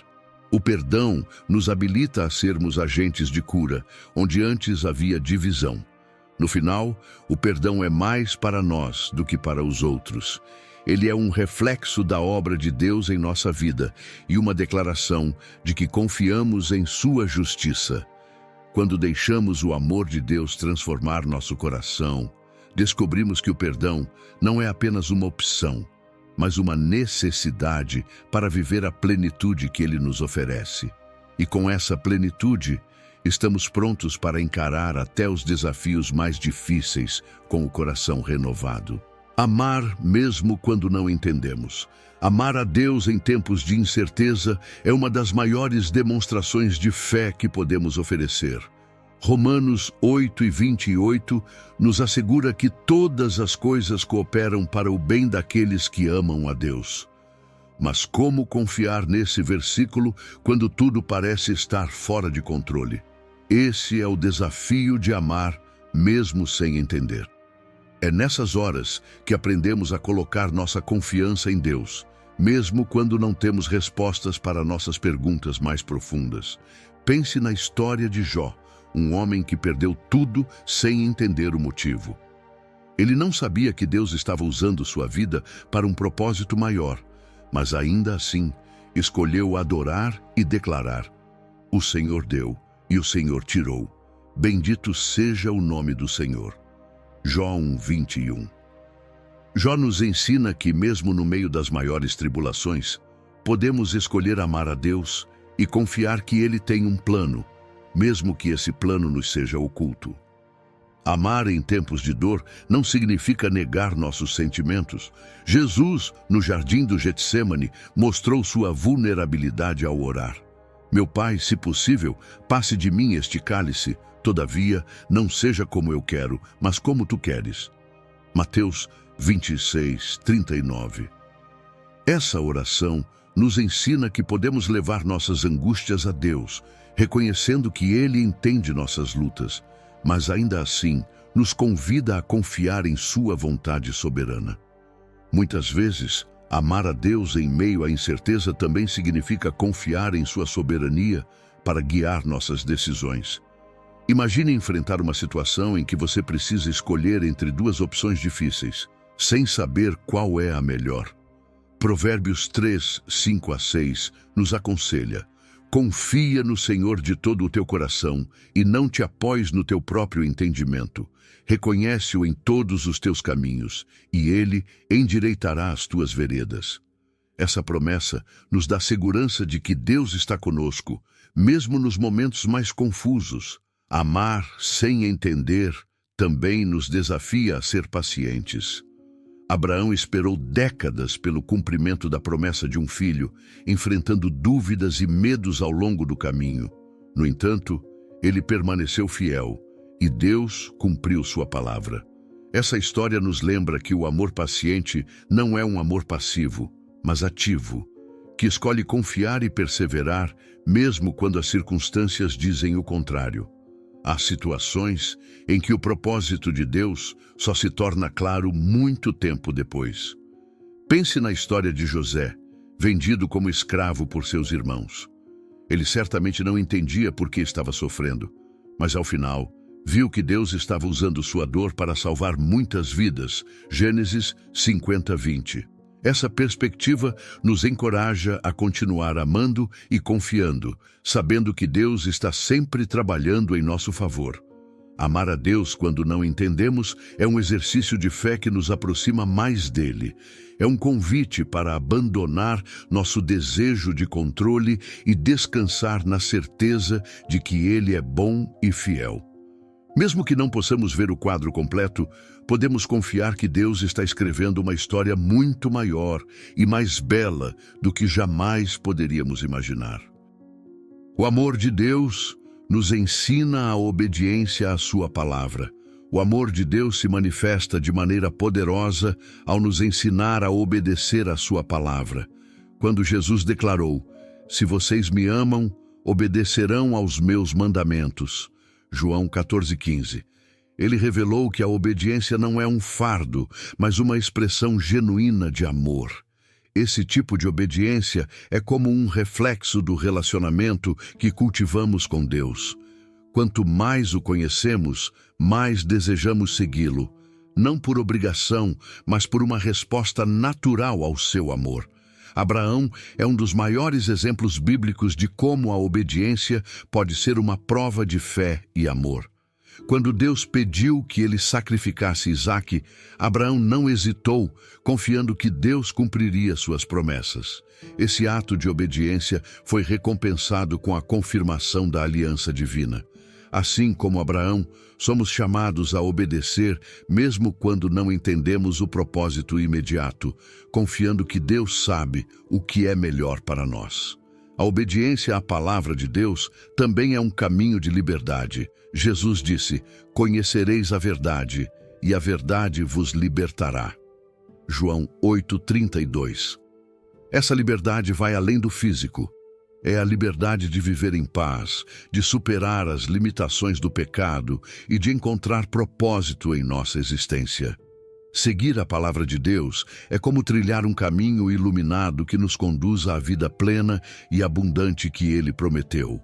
O perdão nos habilita a sermos agentes de cura, onde antes havia divisão. No final, o perdão é mais para nós do que para os outros. Ele é um reflexo da obra de Deus em nossa vida e uma declaração de que confiamos em sua justiça. Quando deixamos o amor de Deus transformar nosso coração, descobrimos que o perdão não é apenas uma opção, mas uma necessidade para viver a plenitude que Ele nos oferece. E com essa plenitude, estamos prontos para encarar até os desafios mais difíceis com o coração renovado. Amar mesmo quando não entendemos. Amar a Deus em tempos de incerteza é uma das maiores demonstrações de fé que podemos oferecer. Romanos 8:28 nos assegura que todas as coisas cooperam para o bem daqueles que amam a Deus. Mas como confiar nesse versículo quando tudo parece estar fora de controle? Esse é o desafio de amar mesmo sem entender. É nessas horas que aprendemos a colocar nossa confiança em Deus, mesmo quando não temos respostas para nossas perguntas mais profundas. Pense na história de Jó, um homem que perdeu tudo sem entender o motivo. Ele não sabia que Deus estava usando sua vida para um propósito maior, mas ainda assim escolheu adorar e declarar: o Senhor deu e o Senhor tirou. Bendito seja o nome do Senhor. Jó 1:21. Jó nos ensina que, mesmo no meio das maiores tribulações, podemos escolher amar a Deus e confiar que Ele tem um plano, mesmo que esse plano nos seja oculto. Amar em tempos de dor não significa negar nossos sentimentos. Jesus, no jardim do Getsêmani, mostrou sua vulnerabilidade ao orar. Meu Pai, se possível, passe de mim este cálice, todavia, não seja como eu quero, mas como tu queres. Mateus 26, 39. Essa oração nos ensina que podemos levar nossas angústias a Deus, reconhecendo que Ele entende nossas lutas, mas ainda assim nos convida a confiar em sua vontade soberana. Muitas vezes, amar a Deus em meio à incerteza também significa confiar em sua soberania para guiar nossas decisões. Imagine enfrentar uma situação em que você precisa escolher entre duas opções difíceis, sem saber qual é a melhor. Provérbios 3, 5 a 6 nos aconselha: confia no Senhor de todo o teu coração e não te apoies no teu próprio entendimento. Reconhece-o em todos os teus caminhos e Ele endireitará as tuas veredas. Essa promessa nos dá segurança de que Deus está conosco, mesmo nos momentos mais confusos. Amar sem entender também nos desafia a ser pacientes. Abraão esperou décadas pelo cumprimento da promessa de um filho, enfrentando dúvidas e medos ao longo do caminho. No entanto, ele permaneceu fiel e Deus cumpriu sua palavra. Essa história nos lembra que o amor paciente não é um amor passivo, mas ativo, que escolhe confiar e perseverar, mesmo quando as circunstâncias dizem o contrário. Há situações em que o propósito de Deus só se torna claro muito tempo depois. Pense na história de José, vendido como escravo por seus irmãos. Ele certamente não entendia por que estava sofrendo, mas ao final, viu que Deus estava usando sua dor para salvar muitas vidas. Gênesis 50, 20. Essa perspectiva nos encoraja a continuar amando e confiando, sabendo que Deus está sempre trabalhando em nosso favor. Amar a Deus quando não entendemos é um exercício de fé que nos aproxima mais dele. É um convite para abandonar nosso desejo de controle e descansar na certeza de que Ele é bom e fiel. Mesmo que não possamos ver o quadro completo, podemos confiar que Deus está escrevendo uma história muito maior e mais bela do que jamais poderíamos imaginar. O amor de Deus nos ensina a obediência à sua palavra. O amor de Deus se manifesta de maneira poderosa ao nos ensinar a obedecer à sua palavra. Quando Jesus declarou: "Se vocês me amam, obedecerão aos meus mandamentos." João 14,15. Ele revelou que a obediência não é um fardo, mas uma expressão genuína de amor. Esse tipo de obediência é como um reflexo do relacionamento que cultivamos com Deus. Quanto mais o conhecemos, mais desejamos segui-lo, não por obrigação, mas por uma resposta natural ao seu amor. Abraão é um dos maiores exemplos bíblicos de como a obediência pode ser uma prova de fé e amor. Quando Deus pediu que ele sacrificasse Isaque, Abraão não hesitou, confiando que Deus cumpriria suas promessas. Esse ato de obediência foi recompensado com a confirmação da aliança divina. Assim como Abraão, somos chamados a obedecer, mesmo quando não entendemos o propósito imediato, confiando que Deus sabe o que é melhor para nós. A obediência à palavra de Deus também é um caminho de liberdade. Jesus disse: "Conhecereis a verdade, e a verdade vos libertará." João 8:32. Essa liberdade vai além do físico. É a liberdade de viver em paz, de superar as limitações do pecado e de encontrar propósito em nossa existência. Seguir a palavra de Deus é como trilhar um caminho iluminado que nos conduz à vida plena e abundante que Ele prometeu.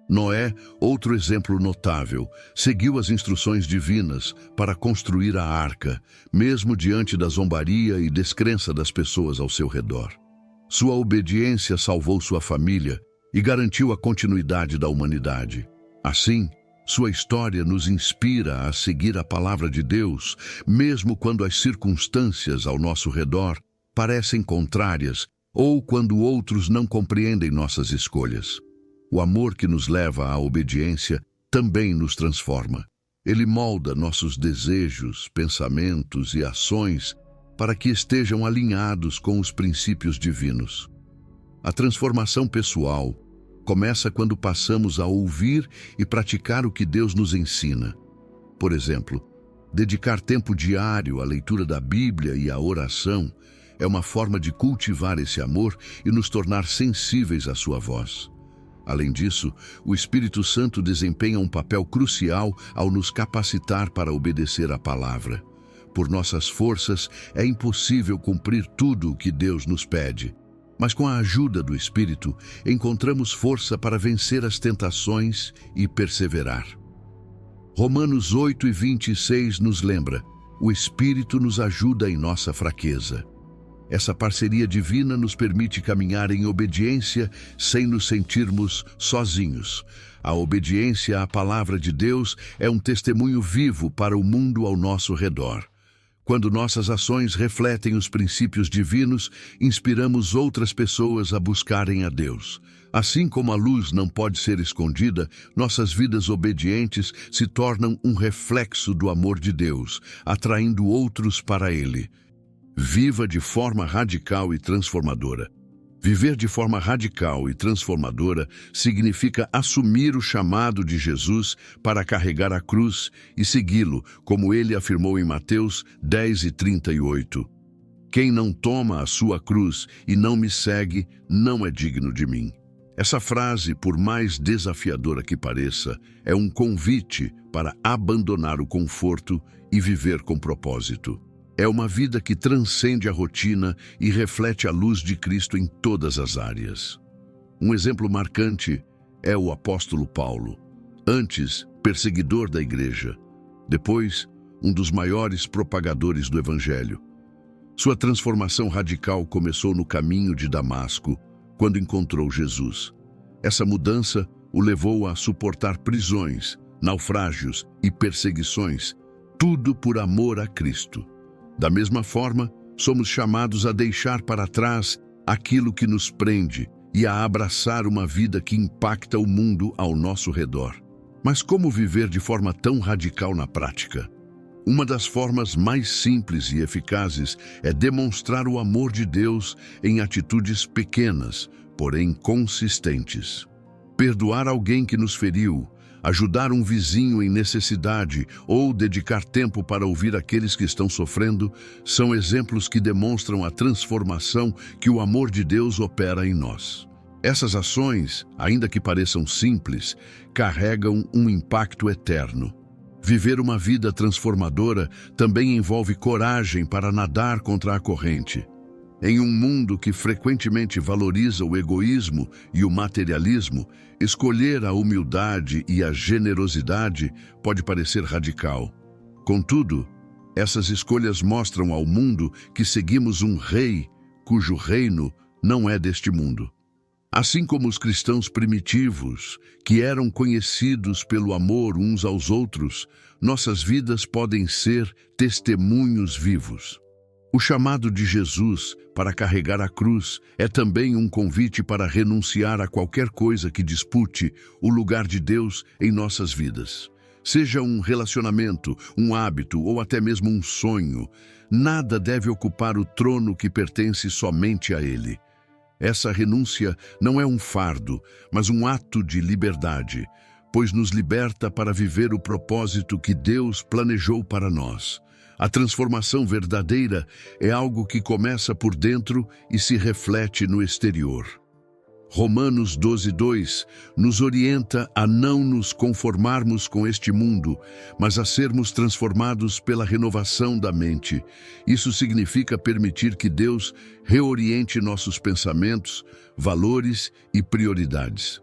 Noé, outro exemplo notável, seguiu as instruções divinas para construir a arca, mesmo diante da zombaria e descrença das pessoas ao seu redor. Sua obediência salvou sua família e garantiu a continuidade da humanidade. Assim, sua história nos inspira a seguir a palavra de Deus, mesmo quando as circunstâncias ao nosso redor parecem contrárias ou quando outros não compreendem nossas escolhas. O amor que nos leva à obediência também nos transforma. Ele molda nossos desejos, pensamentos e ações para que estejam alinhados com os princípios divinos. A transformação pessoal começa quando passamos a ouvir e praticar o que Deus nos ensina. Por exemplo, dedicar tempo diário à leitura da Bíblia e à oração é uma forma de cultivar esse amor e nos tornar sensíveis à sua voz. Além disso, o Espírito Santo desempenha um papel crucial ao nos capacitar para obedecer à palavra. Por nossas forças, é impossível cumprir tudo o que Deus nos pede. Mas com a ajuda do Espírito, encontramos força para vencer as tentações e perseverar. Romanos 8:26 nos lembra: o Espírito nos ajuda em nossa fraqueza. Essa parceria divina nos permite caminhar em obediência sem nos sentirmos sozinhos. A obediência à palavra de Deus é um testemunho vivo para o mundo ao nosso redor. Quando nossas ações refletem os princípios divinos, inspiramos outras pessoas a buscarem a Deus. Assim como a luz não pode ser escondida, nossas vidas obedientes se tornam um reflexo do amor de Deus, atraindo outros para Ele. Viva de forma radical e transformadora. Viver de forma radical e transformadora significa assumir o chamado de Jesus para carregar a cruz e segui-lo, como ele afirmou em Mateus 10:38. Quem não toma a sua cruz e não me segue, não é digno de mim. Essa frase, por mais desafiadora que pareça, é um convite para abandonar o conforto e viver com propósito. É uma vida que transcende a rotina e reflete a luz de Cristo em todas as áreas. Um exemplo marcante é o apóstolo Paulo. Antes, perseguidor da igreja. Depois, um dos maiores propagadores do Evangelho. Sua transformação radical começou no caminho de Damasco, quando encontrou Jesus. Essa mudança o levou a suportar prisões, naufrágios e perseguições, tudo por amor a Cristo. Da mesma forma, somos chamados a deixar para trás aquilo que nos prende e a abraçar uma vida que impacta o mundo ao nosso redor. Mas como viver de forma tão radical na prática? Uma das formas mais simples e eficazes é demonstrar o amor de Deus em atitudes pequenas, porém consistentes. Perdoar alguém que nos feriu, ajudar um vizinho em necessidade ou dedicar tempo para ouvir aqueles que estão sofrendo são exemplos que demonstram a transformação que o amor de Deus opera em nós. Essas ações, ainda que pareçam simples, carregam um impacto eterno. Viver uma vida transformadora também envolve coragem para nadar contra a corrente. Em um mundo que frequentemente valoriza o egoísmo e o materialismo, escolher a humildade e a generosidade pode parecer radical. Contudo, essas escolhas mostram ao mundo que seguimos um rei cujo reino não é deste mundo. Assim como os cristãos primitivos, que eram conhecidos pelo amor uns aos outros, nossas vidas podem ser testemunhos vivos. O chamado de Jesus para carregar a cruz é também um convite para renunciar a qualquer coisa que dispute o lugar de Deus em nossas vidas. Seja um relacionamento, um hábito ou até mesmo um sonho, nada deve ocupar o trono que pertence somente a Ele. Essa renúncia não é um fardo, mas um ato de liberdade, pois nos liberta para viver o propósito que Deus planejou para nós. A transformação verdadeira é algo que começa por dentro e se reflete no exterior. Romanos 12:2 nos orienta a não nos conformarmos com este mundo, mas a sermos transformados pela renovação da mente. Isso significa permitir que Deus reoriente nossos pensamentos, valores e prioridades.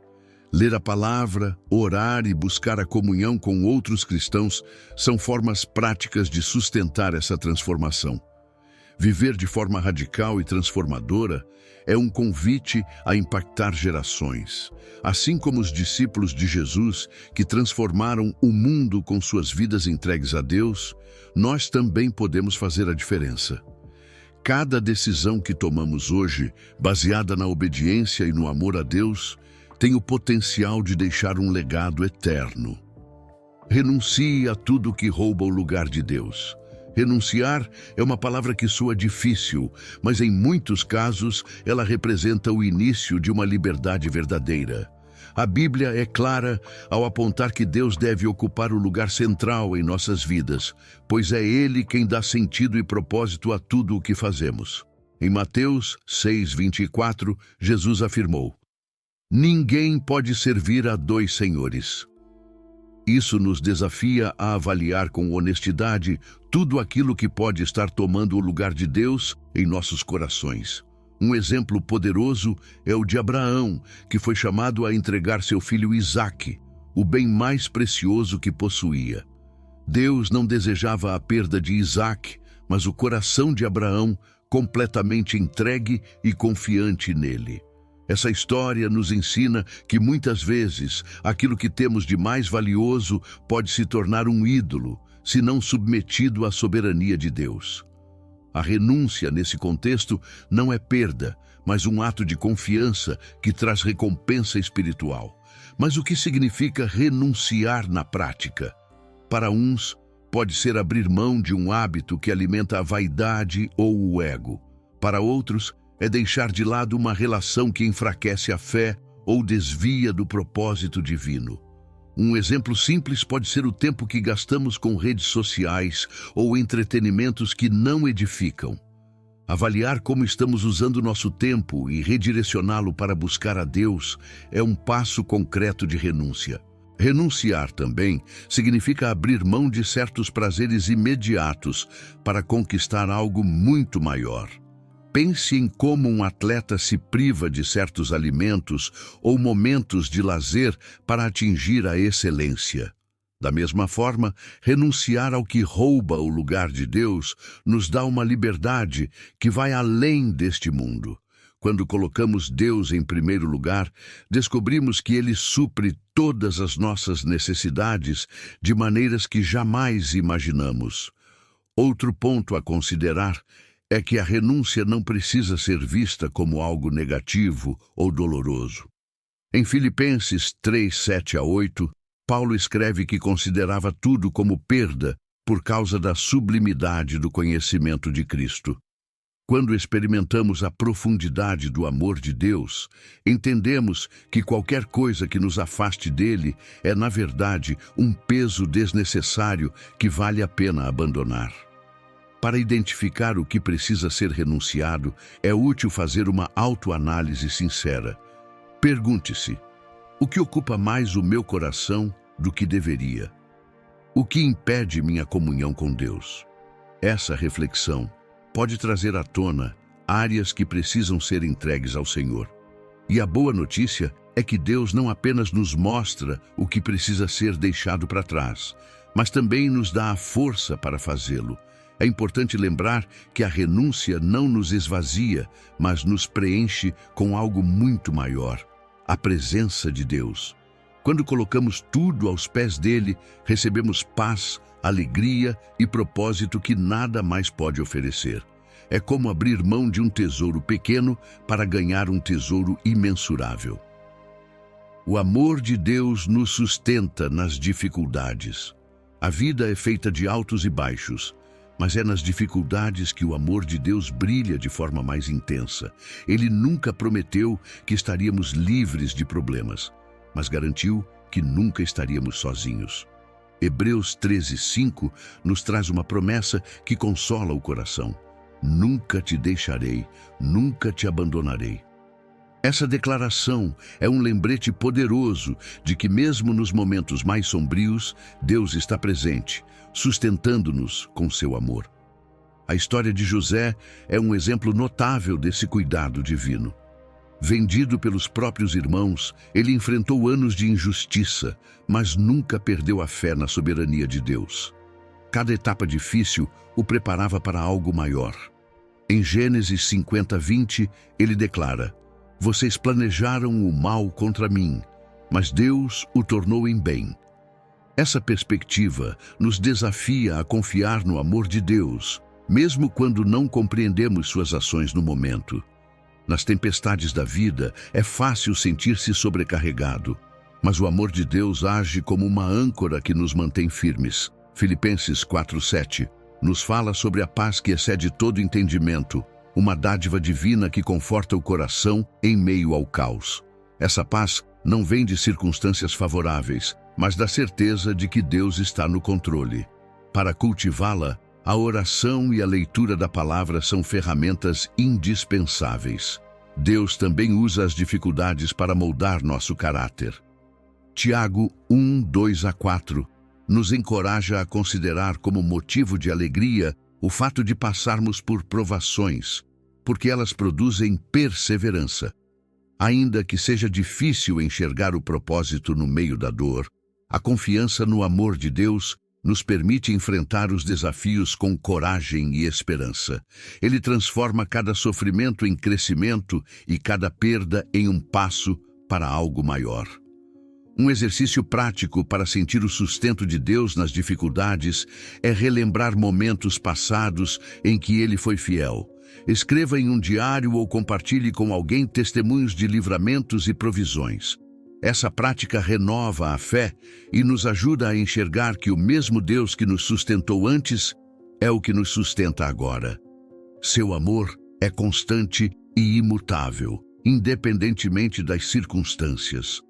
Ler a palavra, orar e buscar a comunhão com outros cristãos são formas práticas de sustentar essa transformação. Viver de forma radical e transformadora é um convite a impactar gerações. Assim como os discípulos de Jesus, que transformaram o mundo com suas vidas entregues a Deus, nós também podemos fazer a diferença. Cada decisão que tomamos hoje, baseada na obediência e no amor a Deus, tem o potencial de deixar um legado eterno. Renuncie a tudo que rouba o lugar de Deus. Renunciar é uma palavra que soa difícil, mas em muitos casos ela representa o início de uma liberdade verdadeira. A Bíblia é clara ao apontar que Deus deve ocupar o lugar central em nossas vidas, pois é Ele quem dá sentido e propósito a tudo o que fazemos. Em Mateus 6:24, Jesus afirmou: "Ninguém pode servir a dois senhores." Isso nos desafia a avaliar com honestidade tudo aquilo que pode estar tomando o lugar de Deus em nossos corações. Um exemplo poderoso é o de Abraão, que foi chamado a entregar seu filho Isaque, o bem mais precioso que possuía. Deus não desejava a perda de Isaque, mas o coração de Abraão completamente entregue e confiante nele. Essa história nos ensina que muitas vezes aquilo que temos de mais valioso pode se tornar um ídolo, se não submetido à soberania de Deus. A renúncia nesse contexto não é perda, mas um ato de confiança que traz recompensa espiritual. Mas o que significa renunciar na prática? Para uns, pode ser abrir mão de um hábito que alimenta a vaidade ou o ego. Para outros, é deixar de lado uma relação que enfraquece a fé ou desvia do propósito divino. Um exemplo simples pode ser o tempo que gastamos com redes sociais ou entretenimentos que não edificam. Avaliar como estamos usando nosso tempo e redirecioná-lo para buscar a Deus é um passo concreto de renúncia. Renunciar também significa abrir mão de certos prazeres imediatos para conquistar algo muito maior. Pense em como um atleta se priva de certos alimentos ou momentos de lazer para atingir a excelência. Da mesma forma, renunciar ao que rouba o lugar de Deus nos dá uma liberdade que vai além deste mundo. Quando colocamos Deus em primeiro lugar, descobrimos que Ele supre todas as nossas necessidades de maneiras que jamais imaginamos. Outro ponto a considerar é que a renúncia não precisa ser vista como algo negativo ou doloroso. Em Filipenses 3:7-8, Paulo escreve que considerava tudo como perda por causa da sublimidade do conhecimento de Cristo. Quando experimentamos a profundidade do amor de Deus, entendemos que qualquer coisa que nos afaste dele é, na verdade, um peso desnecessário que vale a pena abandonar. Para identificar o que precisa ser renunciado, é útil fazer uma autoanálise sincera. Pergunte-se: o que ocupa mais o meu coração do que deveria? O que impede minha comunhão com Deus? Essa reflexão pode trazer à tona áreas que precisam ser entregues ao Senhor. E a boa notícia é que Deus não apenas nos mostra o que precisa ser deixado para trás, mas também nos dá a força para fazê-lo. É importante lembrar que a renúncia não nos esvazia, mas nos preenche com algo muito maior: a presença de Deus. Quando colocamos tudo aos pés dele, recebemos paz, alegria e propósito que nada mais pode oferecer. É como abrir mão de um tesouro pequeno para ganhar um tesouro imensurável. O amor de Deus nos sustenta nas dificuldades. A vida é feita de altos e baixos, mas é nas dificuldades que o amor de Deus brilha de forma mais intensa. Ele nunca prometeu que estaríamos livres de problemas, mas garantiu que nunca estaríamos sozinhos. Hebreus 13:5 nos traz uma promessa que consola o coração: nunca te deixarei, nunca te abandonarei. Essa declaração é um lembrete poderoso de que mesmo nos momentos mais sombrios, Deus está presente, sustentando-nos com seu amor. A história de José é um exemplo notável desse cuidado divino. Vendido pelos próprios irmãos, ele enfrentou anos de injustiça, mas nunca perdeu a fé na soberania de Deus. Cada etapa difícil o preparava para algo maior. Em Gênesis 50:20, ele declara: "Vocês planejaram o mal contra mim, mas Deus o tornou em bem." Essa perspectiva nos desafia a confiar no amor de Deus, mesmo quando não compreendemos suas ações no momento. Nas tempestades da vida, é fácil sentir-se sobrecarregado. mas o amor de Deus age como uma âncora que nos mantém firmes. Filipenses 4:7 nos fala sobre a paz que excede todo entendimento, uma dádiva divina que conforta o coração em meio ao caos. Essa paz não vem de circunstâncias favoráveis, mas da certeza de que Deus está no controle. Para cultivá-la, a oração e a leitura da palavra são ferramentas indispensáveis. Deus também usa as dificuldades para moldar nosso caráter. Tiago 1:2-4 nos encoraja a considerar como motivo de alegria o fato de passarmos por provações, porque elas produzem perseverança. Ainda que seja difícil enxergar o propósito no meio da dor, a confiança no amor de Deus nos permite enfrentar os desafios com coragem e esperança. Ele transforma cada sofrimento em crescimento e cada perda em um passo para algo maior. Um exercício prático para sentir o sustento de Deus nas dificuldades é relembrar momentos passados em que Ele foi fiel. Escreva em um diário ou compartilhe com alguém testemunhos de livramentos e provisões. Essa prática renova a fé e nos ajuda a enxergar que o mesmo Deus que nos sustentou antes é o que nos sustenta agora. Seu amor é constante e imutável, independentemente das circunstâncias.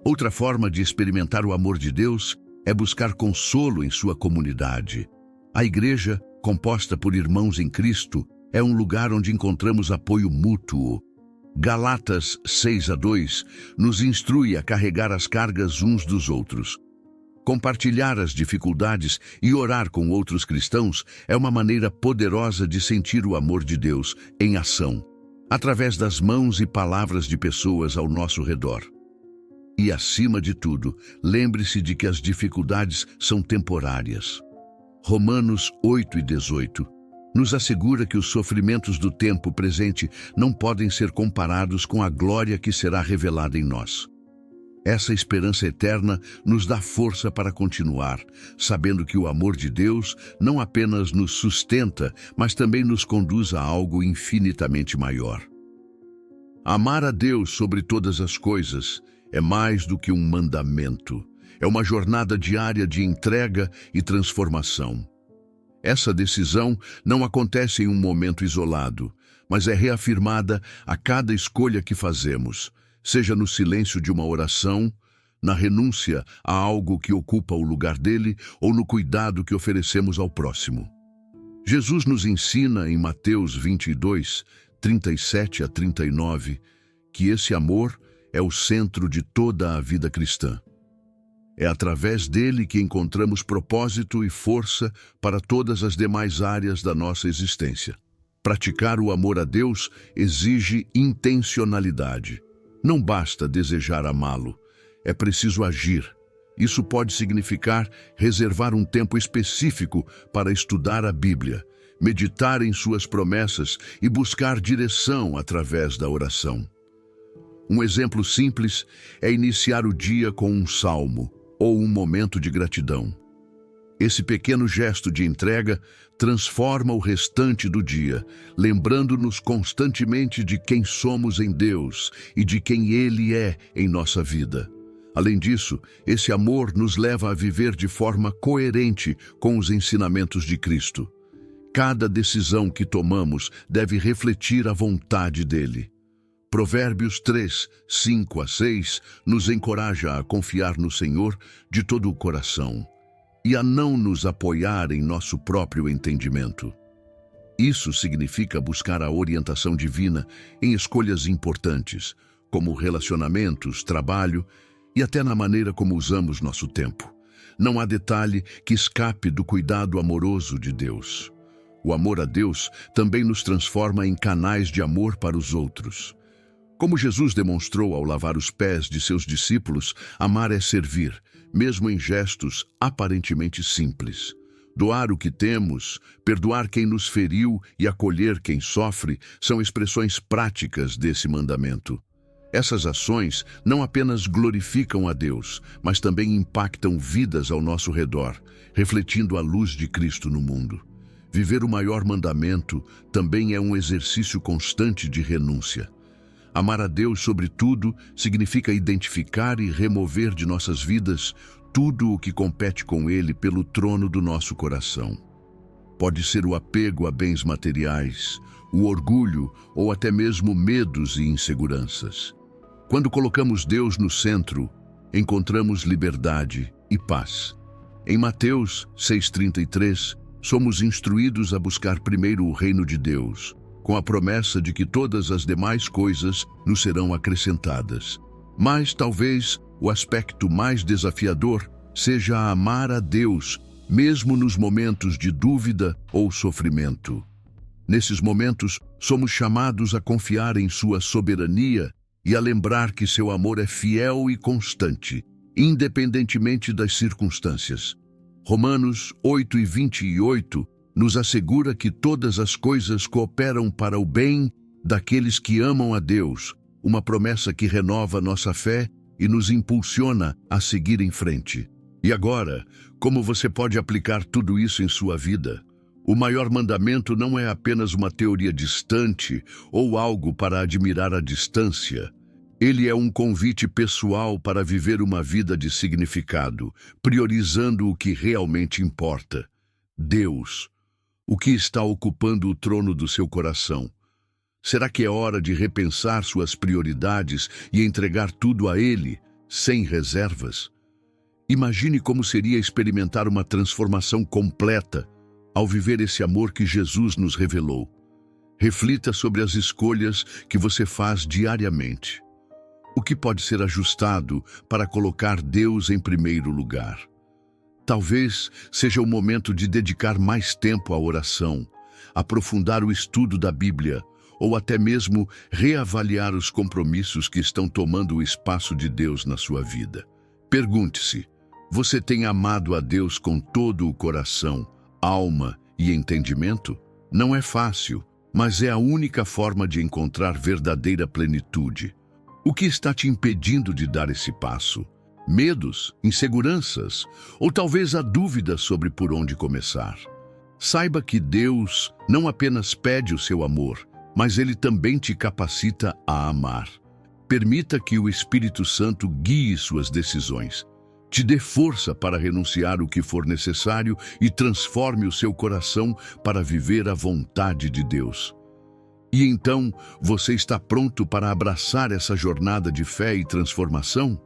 Outra forma de experimentar o amor de Deus é buscar consolo em sua comunidade. A igreja, composta por irmãos em Cristo, é um lugar onde encontramos apoio mútuo. Galatas 6:2 nos instrui a carregar as cargas uns dos outros. Compartilhar as dificuldades e orar com outros cristãos é uma maneira poderosa de sentir o amor de Deus em ação, através das mãos e palavras de pessoas ao nosso redor. E, acima de tudo, lembre-se de que as dificuldades são temporárias. Romanos 8:18 nos assegura que os sofrimentos do tempo presente não podem ser comparados com a glória que será revelada em nós. Essa esperança eterna nos dá força para continuar, sabendo que o amor de Deus não apenas nos sustenta, mas também nos conduz a algo infinitamente maior. Amar a Deus sobre todas as coisas é mais do que um mandamento. É uma jornada diária de entrega e transformação. Essa decisão não acontece em um momento isolado, mas é reafirmada a cada escolha que fazemos, seja no silêncio de uma oração, na renúncia a algo que ocupa o lugar dele ou no cuidado que oferecemos ao próximo. Jesus nos ensina em Mateus 22:37-39, que esse amor é o centro de toda a vida cristã. É através dele que encontramos propósito e força para todas as demais áreas da nossa existência. Praticar o amor a Deus exige intencionalidade. Não basta desejar amá-lo, é preciso agir. Isso pode significar reservar um tempo específico para estudar a Bíblia, meditar em suas promessas e buscar direção através da oração. Um exemplo simples é iniciar o dia com um salmo ou um momento de gratidão. Esse pequeno gesto de entrega transforma o restante do dia, lembrando-nos constantemente de quem somos em Deus e de quem Ele é em nossa vida. Além disso, esse amor nos leva a viver de forma coerente com os ensinamentos de Cristo. Cada decisão que tomamos deve refletir a vontade dele. Provérbios 3:5-6 nos encoraja a confiar no Senhor de todo o coração e a não nos apoiar em nosso próprio entendimento. Isso significa buscar a orientação divina em escolhas importantes, como relacionamentos, trabalho e até na maneira como usamos nosso tempo. Não há detalhe que escape do cuidado amoroso de Deus. O amor a Deus também nos transforma em canais de amor para os outros. Como Jesus demonstrou ao lavar os pés de seus discípulos, amar é servir, mesmo em gestos aparentemente simples. Doar o que temos, perdoar quem nos feriu e acolher quem sofre são expressões práticas desse mandamento. Essas ações não apenas glorificam a Deus, mas também impactam vidas ao nosso redor, refletindo a luz de Cristo no mundo. Viver o maior mandamento também é um exercício constante de renúncia. Amar a Deus sobre tudo significa identificar e remover de nossas vidas tudo o que compete com Ele pelo trono do nosso coração. Pode ser o apego a bens materiais, o orgulho ou até mesmo medos e inseguranças. Quando colocamos Deus no centro, encontramos liberdade e paz. Em Mateus 6,33, somos instruídos a buscar primeiro o reino de Deus, com a promessa de que todas as demais coisas nos serão acrescentadas. Mas talvez o aspecto mais desafiador seja amar a Deus, mesmo nos momentos de dúvida ou sofrimento. Nesses momentos, somos chamados a confiar em sua soberania e a lembrar que seu amor é fiel e constante, independentemente das circunstâncias. Romanos 8:28 nos assegura que todas as coisas cooperam para o bem daqueles que amam a Deus, uma promessa que renova nossa fé e nos impulsiona a seguir em frente. E agora, como você pode aplicar tudo isso em sua vida? O maior mandamento não é apenas uma teoria distante ou algo para admirar à distância. Ele é um convite pessoal para viver uma vida de significado, priorizando o que realmente importa. Deus. O que está ocupando o trono do seu coração? Será que é hora de repensar suas prioridades e entregar tudo a Ele, sem reservas? Imagine como seria experimentar uma transformação completa ao viver esse amor que Jesus nos revelou. Reflita sobre as escolhas que você faz diariamente. O que pode ser ajustado para colocar Deus em primeiro lugar? Talvez seja o momento de dedicar mais tempo à oração, aprofundar o estudo da Bíblia, ou até mesmo reavaliar os compromissos que estão tomando o espaço de Deus na sua vida. Pergunte-se: você tem amado a Deus com todo o coração, alma e entendimento? Não é fácil, mas é a única forma de encontrar verdadeira plenitude. O que está te impedindo de dar esse passo? Medos, inseguranças, ou talvez a dúvida sobre por onde começar? Saiba que Deus não apenas pede o seu amor, mas Ele também te capacita a amar. Permita que o Espírito Santo guie suas decisões. Te dê força para renunciar o que for necessário e transforme o seu coração para viver a vontade de Deus. E então, você está pronto para abraçar essa jornada de fé e transformação?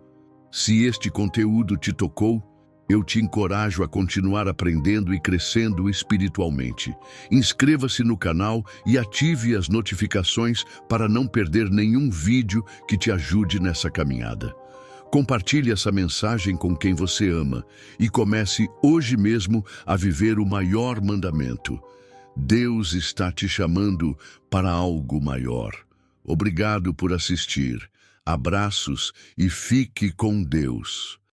Se este conteúdo te tocou, eu te encorajo a continuar aprendendo e crescendo espiritualmente. Inscreva-se no canal e ative as notificações para não perder nenhum vídeo que te ajude nessa caminhada. Compartilhe essa mensagem com quem você ama e comece hoje mesmo a viver o maior mandamento. Deus está te chamando para algo maior. Obrigado por assistir. Abraços e fique com Deus.